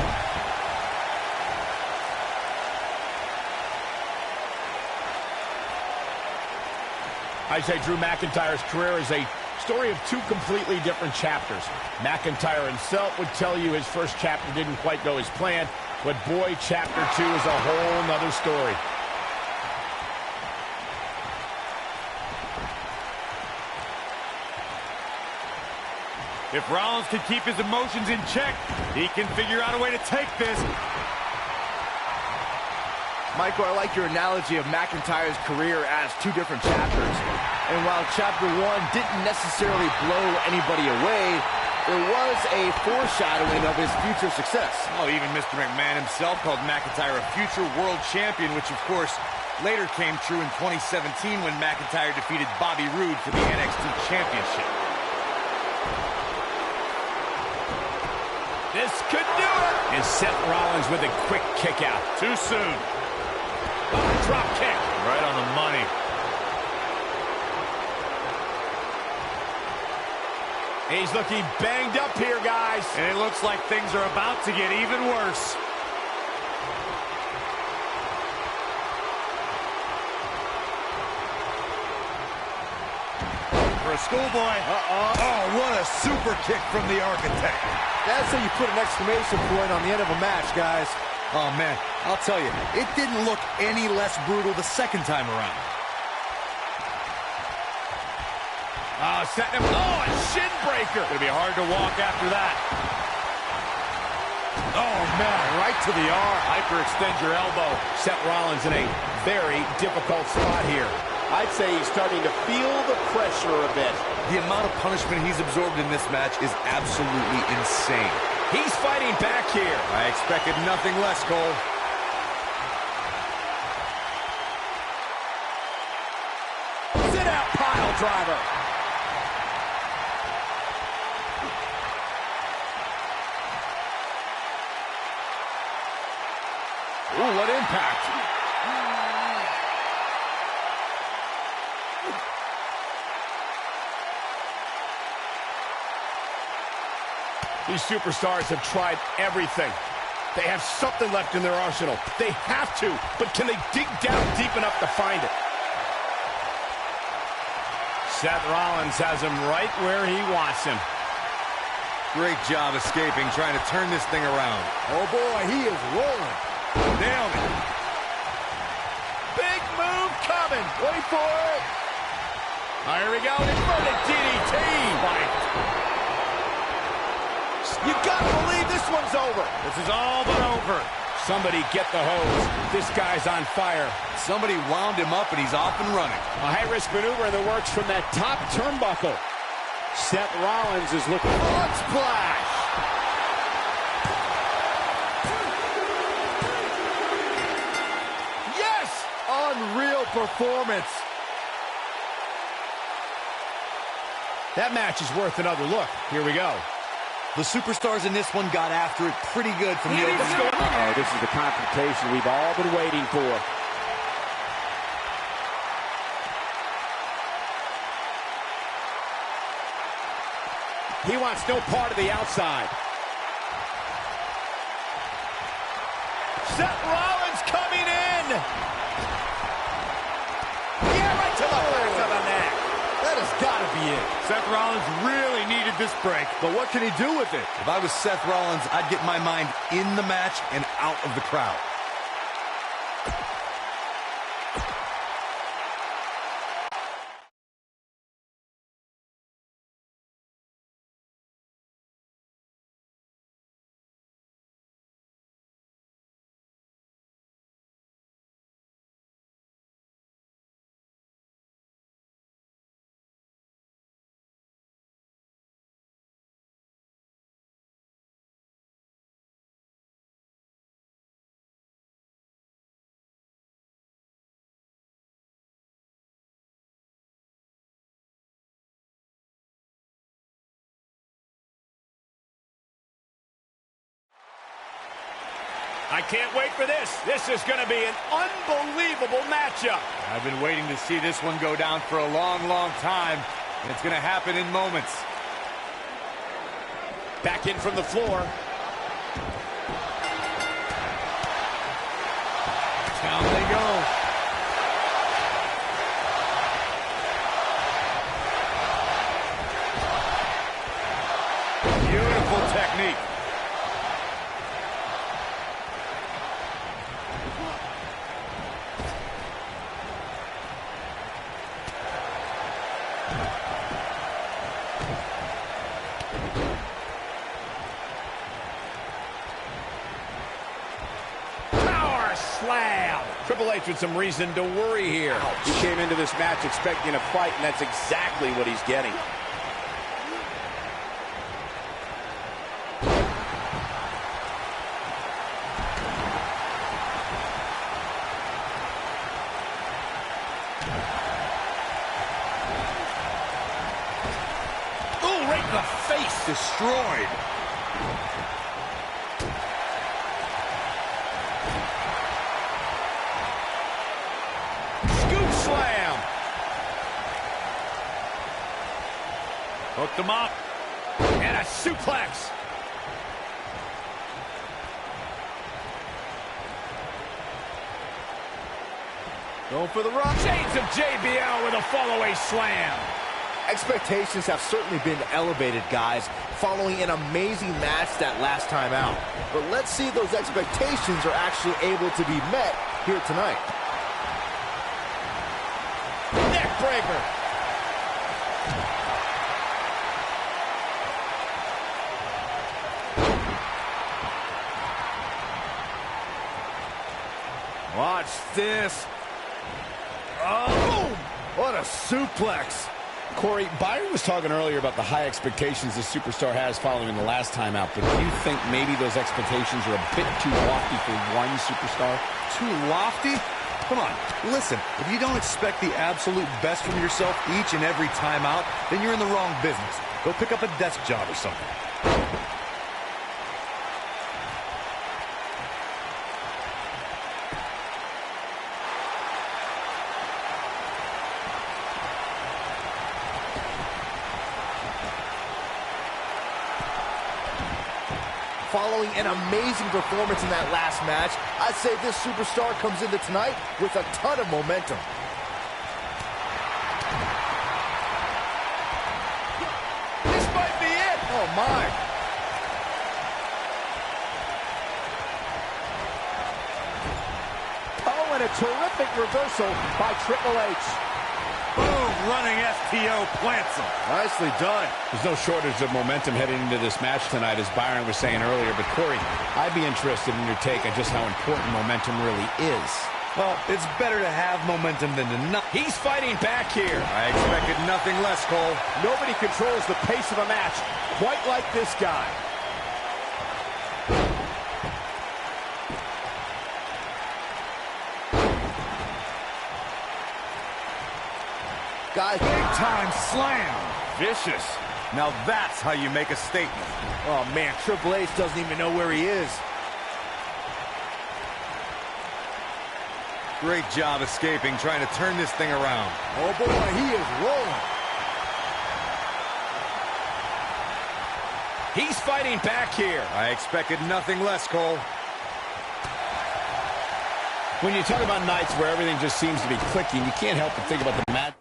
I say Drew McIntyre's career is a story of two completely different chapters. McIntyre himself would tell you his first chapter didn't quite go as planned, but boy, chapter 2 is a whole nother story. If Rollins can keep his emotions in check, he can figure out a way to take this. Michael, I like your analogy of McIntyre's career as two different chapters. And while chapter 1 didn't necessarily blow anybody away, there was a foreshadowing of his future success. Oh, even Mr. McMahon himself called McIntyre a future world champion, which of course later came true in 2017 when McIntyre defeated Bobby Roode for the NXT Championship. This could do it. And Seth Rollins with a quick kick out. Too soon. Drop kick. Right on the money. He's looking banged up here, guys. And it looks like things are about to get even worse. For a schoolboy. Oh, what a super kick from the Architect. That's how you put an exclamation point on the end of a match, guys. Oh, man, I'll tell you, it didn't look any less brutal the second time around. Setting him. Oh, a shin breaker. Gonna be hard to walk after that. Oh, man, right to the arm. Hyperextend your elbow. Seth Rollins in a very difficult spot here. I'd say he's starting to feel the pressure a bit. The amount of punishment he's absorbed in this match is absolutely insane. He's fighting back here. I expected nothing less, Cole. Sit out pile driver. Ooh, what impact. These superstars have tried everything. They have something left in their arsenal. They have to, but can they dig down deep enough to find it? Seth Rollins has him right where he wants him. Great job escaping, trying to turn this thing around. Oh, boy, he is rolling. Nailed it. Big move coming. Wait for it. Here we go. Inverted DDT. You gotta believe this one's over. This is all but over. Somebody get the hose. This guy's on fire. Somebody wound him up, and he's off and running. A high-risk maneuver in the works from that top turnbuckle. Seth Rollins is looking frog splash. Yes! Unreal performance. That match is worth another look. Here we go. The superstars in this one got after it pretty good from the opening. Oh, this is the confrontation we've all been waiting for. He wants no part of the outside. Seth Rollins coming in. Yeah, right to the back of the neck. That has got to be it. Seth Rollins really needed this break. But what can he do with it? If I was Seth Rollins, I'd get my mind in the match and out of the crowd. I can't wait for this. This is going to be an unbelievable matchup. I've been waiting to see this one go down for a long, long time, and it's going to happen in moments. Back in from the floor. Down they go. Beautiful technique. Power slam. Triple H with some reason to worry here. He came into this match expecting a fight, and that's exactly what he's getting. Ooh, right in the face. Destroyed. Scoop slam. Hooked him up. And a suplex. Going for the run. Shades of JBL with a fall-away slam. Expectations have certainly been elevated, guys, following an amazing match that last time out. But let's see if those expectations are actually able to be met here tonight. Neck breaker. Watch this. Oh, boom! What a suplex. Corey, Byron was talking earlier about the high expectations the superstar has following the last time out, but do you think maybe those expectations are a bit too lofty for one superstar? Too lofty? Come on, listen, if you don't expect the absolute best from yourself each and every time out, then you're in the wrong business. Go pick up a desk job or something. Following an amazing performance in that last match, I'd say this superstar comes into tonight with a ton of momentum. This might be it. Oh, my. Oh, and a terrific reversal by Triple H. Boom, running STO plants him. Nicely done. There's no shortage of momentum heading into this match tonight, as Byron was saying earlier. But, Corey, I'd be interested in your take on just how important momentum really is. Well, it's better to have momentum than to not. He's fighting back here. I expected nothing less, Cole. Nobody controls the pace of a match quite like this guy. Guys, Big time slam. Vicious. Now that's how you make a statement. oh man, Triple H doesn't even know where he is. Great job escaping, trying to turn this thing around. Oh boy, he is rolling. He's fighting back here. I expected nothing less, Cole. When you talk about nights where everything just seems to be clicking, you can't help but think about the match.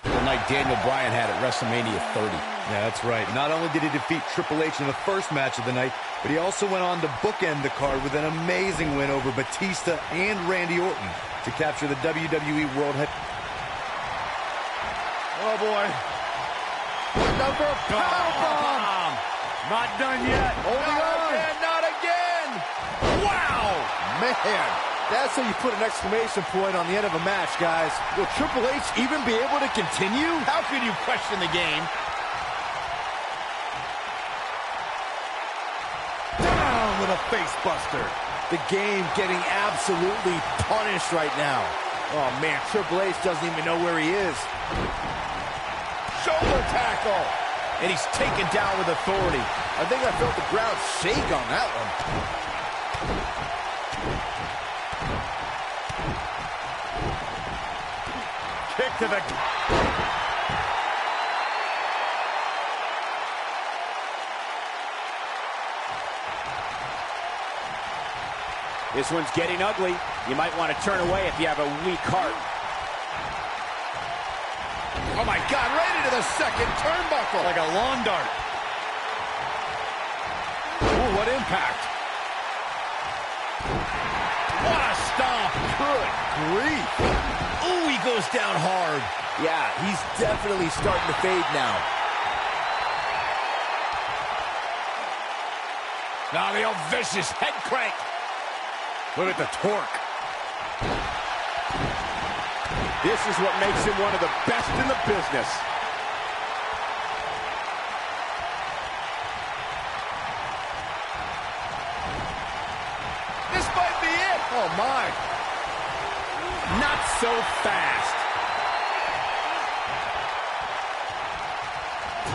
The night Daniel Bryan had at WrestleMania 30. Yeah, that's right. Not only did he defeat Triple H in the first match of the night, but he also went on to bookend the card with an amazing win over Batista and Randy Orton to capture the WWE World Heavyweight. Oh, boy. Number powerbomb. Not done yet. Holding on. Again, not again. Wow. Man, that's how you put an exclamation point on the end of a match, guys. Will Triple H even be able to continue? How could you question the game? Down with a face buster. The game getting absolutely punished right now. Oh man, Triple H doesn't even know where he is. Shoulder tackle. And he's taken down with authority. I think I felt the ground shake on that one. Kick to the... This one's getting ugly. You might want to turn away if you have a weak heart. Oh, my God, right into the second turnbuckle. Like a lawn dart. Ooh, what impact. What a stomp. Good grief. Ooh, he goes down hard. Yeah, he's definitely starting to fade now. Now the old vicious head crank. Look at the torque. This is what makes him one of the best in the business. This might be it. Oh my. Not so fast.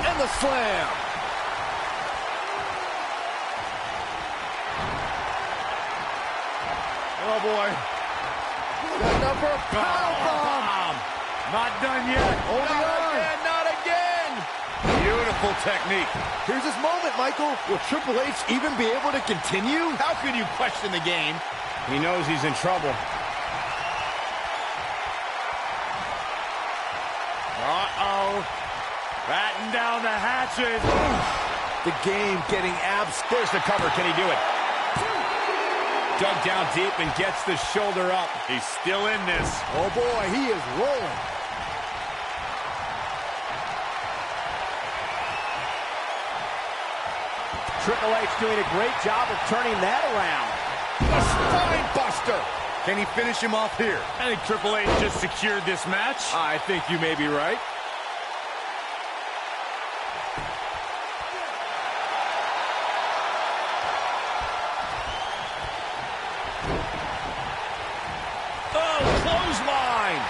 And the slam. Oh, boy. The number powerbomb. Not done yet. Holding on. Again, not again. Beautiful technique. Here's his moment, Michael. Will Triple H even be able to continue? How could you question the game? He knows he's in trouble. Uh-oh. Batten down the hatches. The game getting abs. There's the cover. Can he do it? Dug down deep and gets the shoulder up. He's still in this. Oh boy, he is rolling. Triple H doing a great job of turning that around. A spine buster. Can he finish him off here? I think Triple H just secured this match. I think you may be right. Oh, clothesline.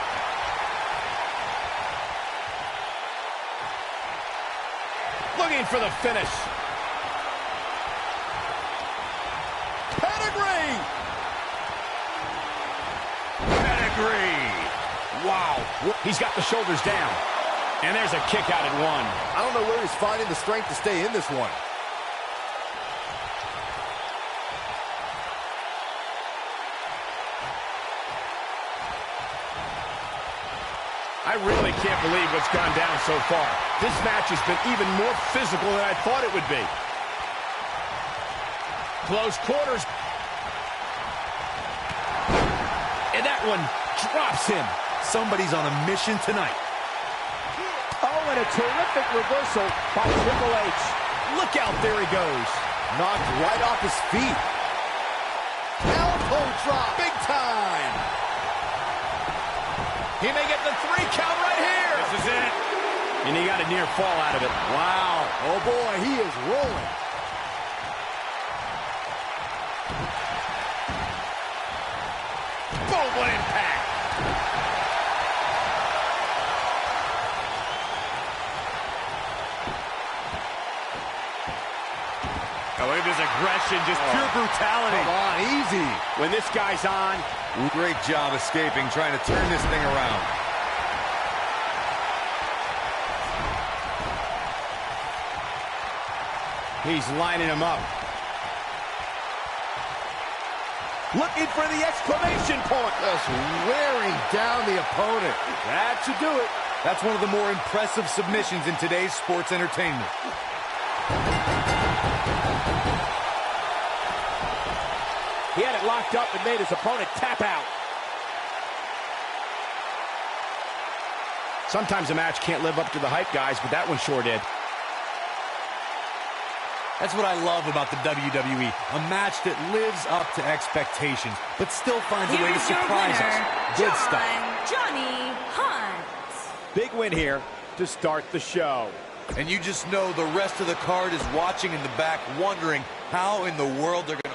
Looking for the finish. Pedigree. Pedigree. Wow. He's got the shoulders down. And there's a kick out at one. I don't know where he's finding the strength to stay in this one. I really can't believe what's gone down so far. This match has been even more physical than I thought it would be. Close quarters. And that one drops him. Somebody's on a mission tonight. Oh, and a terrific reversal by Triple H. Look out, there he goes. Knocked right off his feet. Elbow drop, big time. He may get the 3 count right here. This is it. And he got a near fall out of it. Wow. Oh boy, he is rolling. Boom, what impact. Oh, look at this aggression, just pure brutality. Come on, easy. When this guy's on, Great job escaping, trying to turn this thing around. he's lining him up. Looking for the exclamation point. Just wearing down the opponent. That should do it. That's one of the more impressive submissions in today's sports entertainment. He had it locked up and made his opponent tap out. Sometimes a match can't live up to the hype, guys, but that one sure did. That's what I love about the WWE. A match that lives up to expectations, but still finds a way to surprise us. Good stuff. Johnny Hunt. Big win here to start the show. And you just know the rest of the card is watching in the back, wondering how in the world they're going to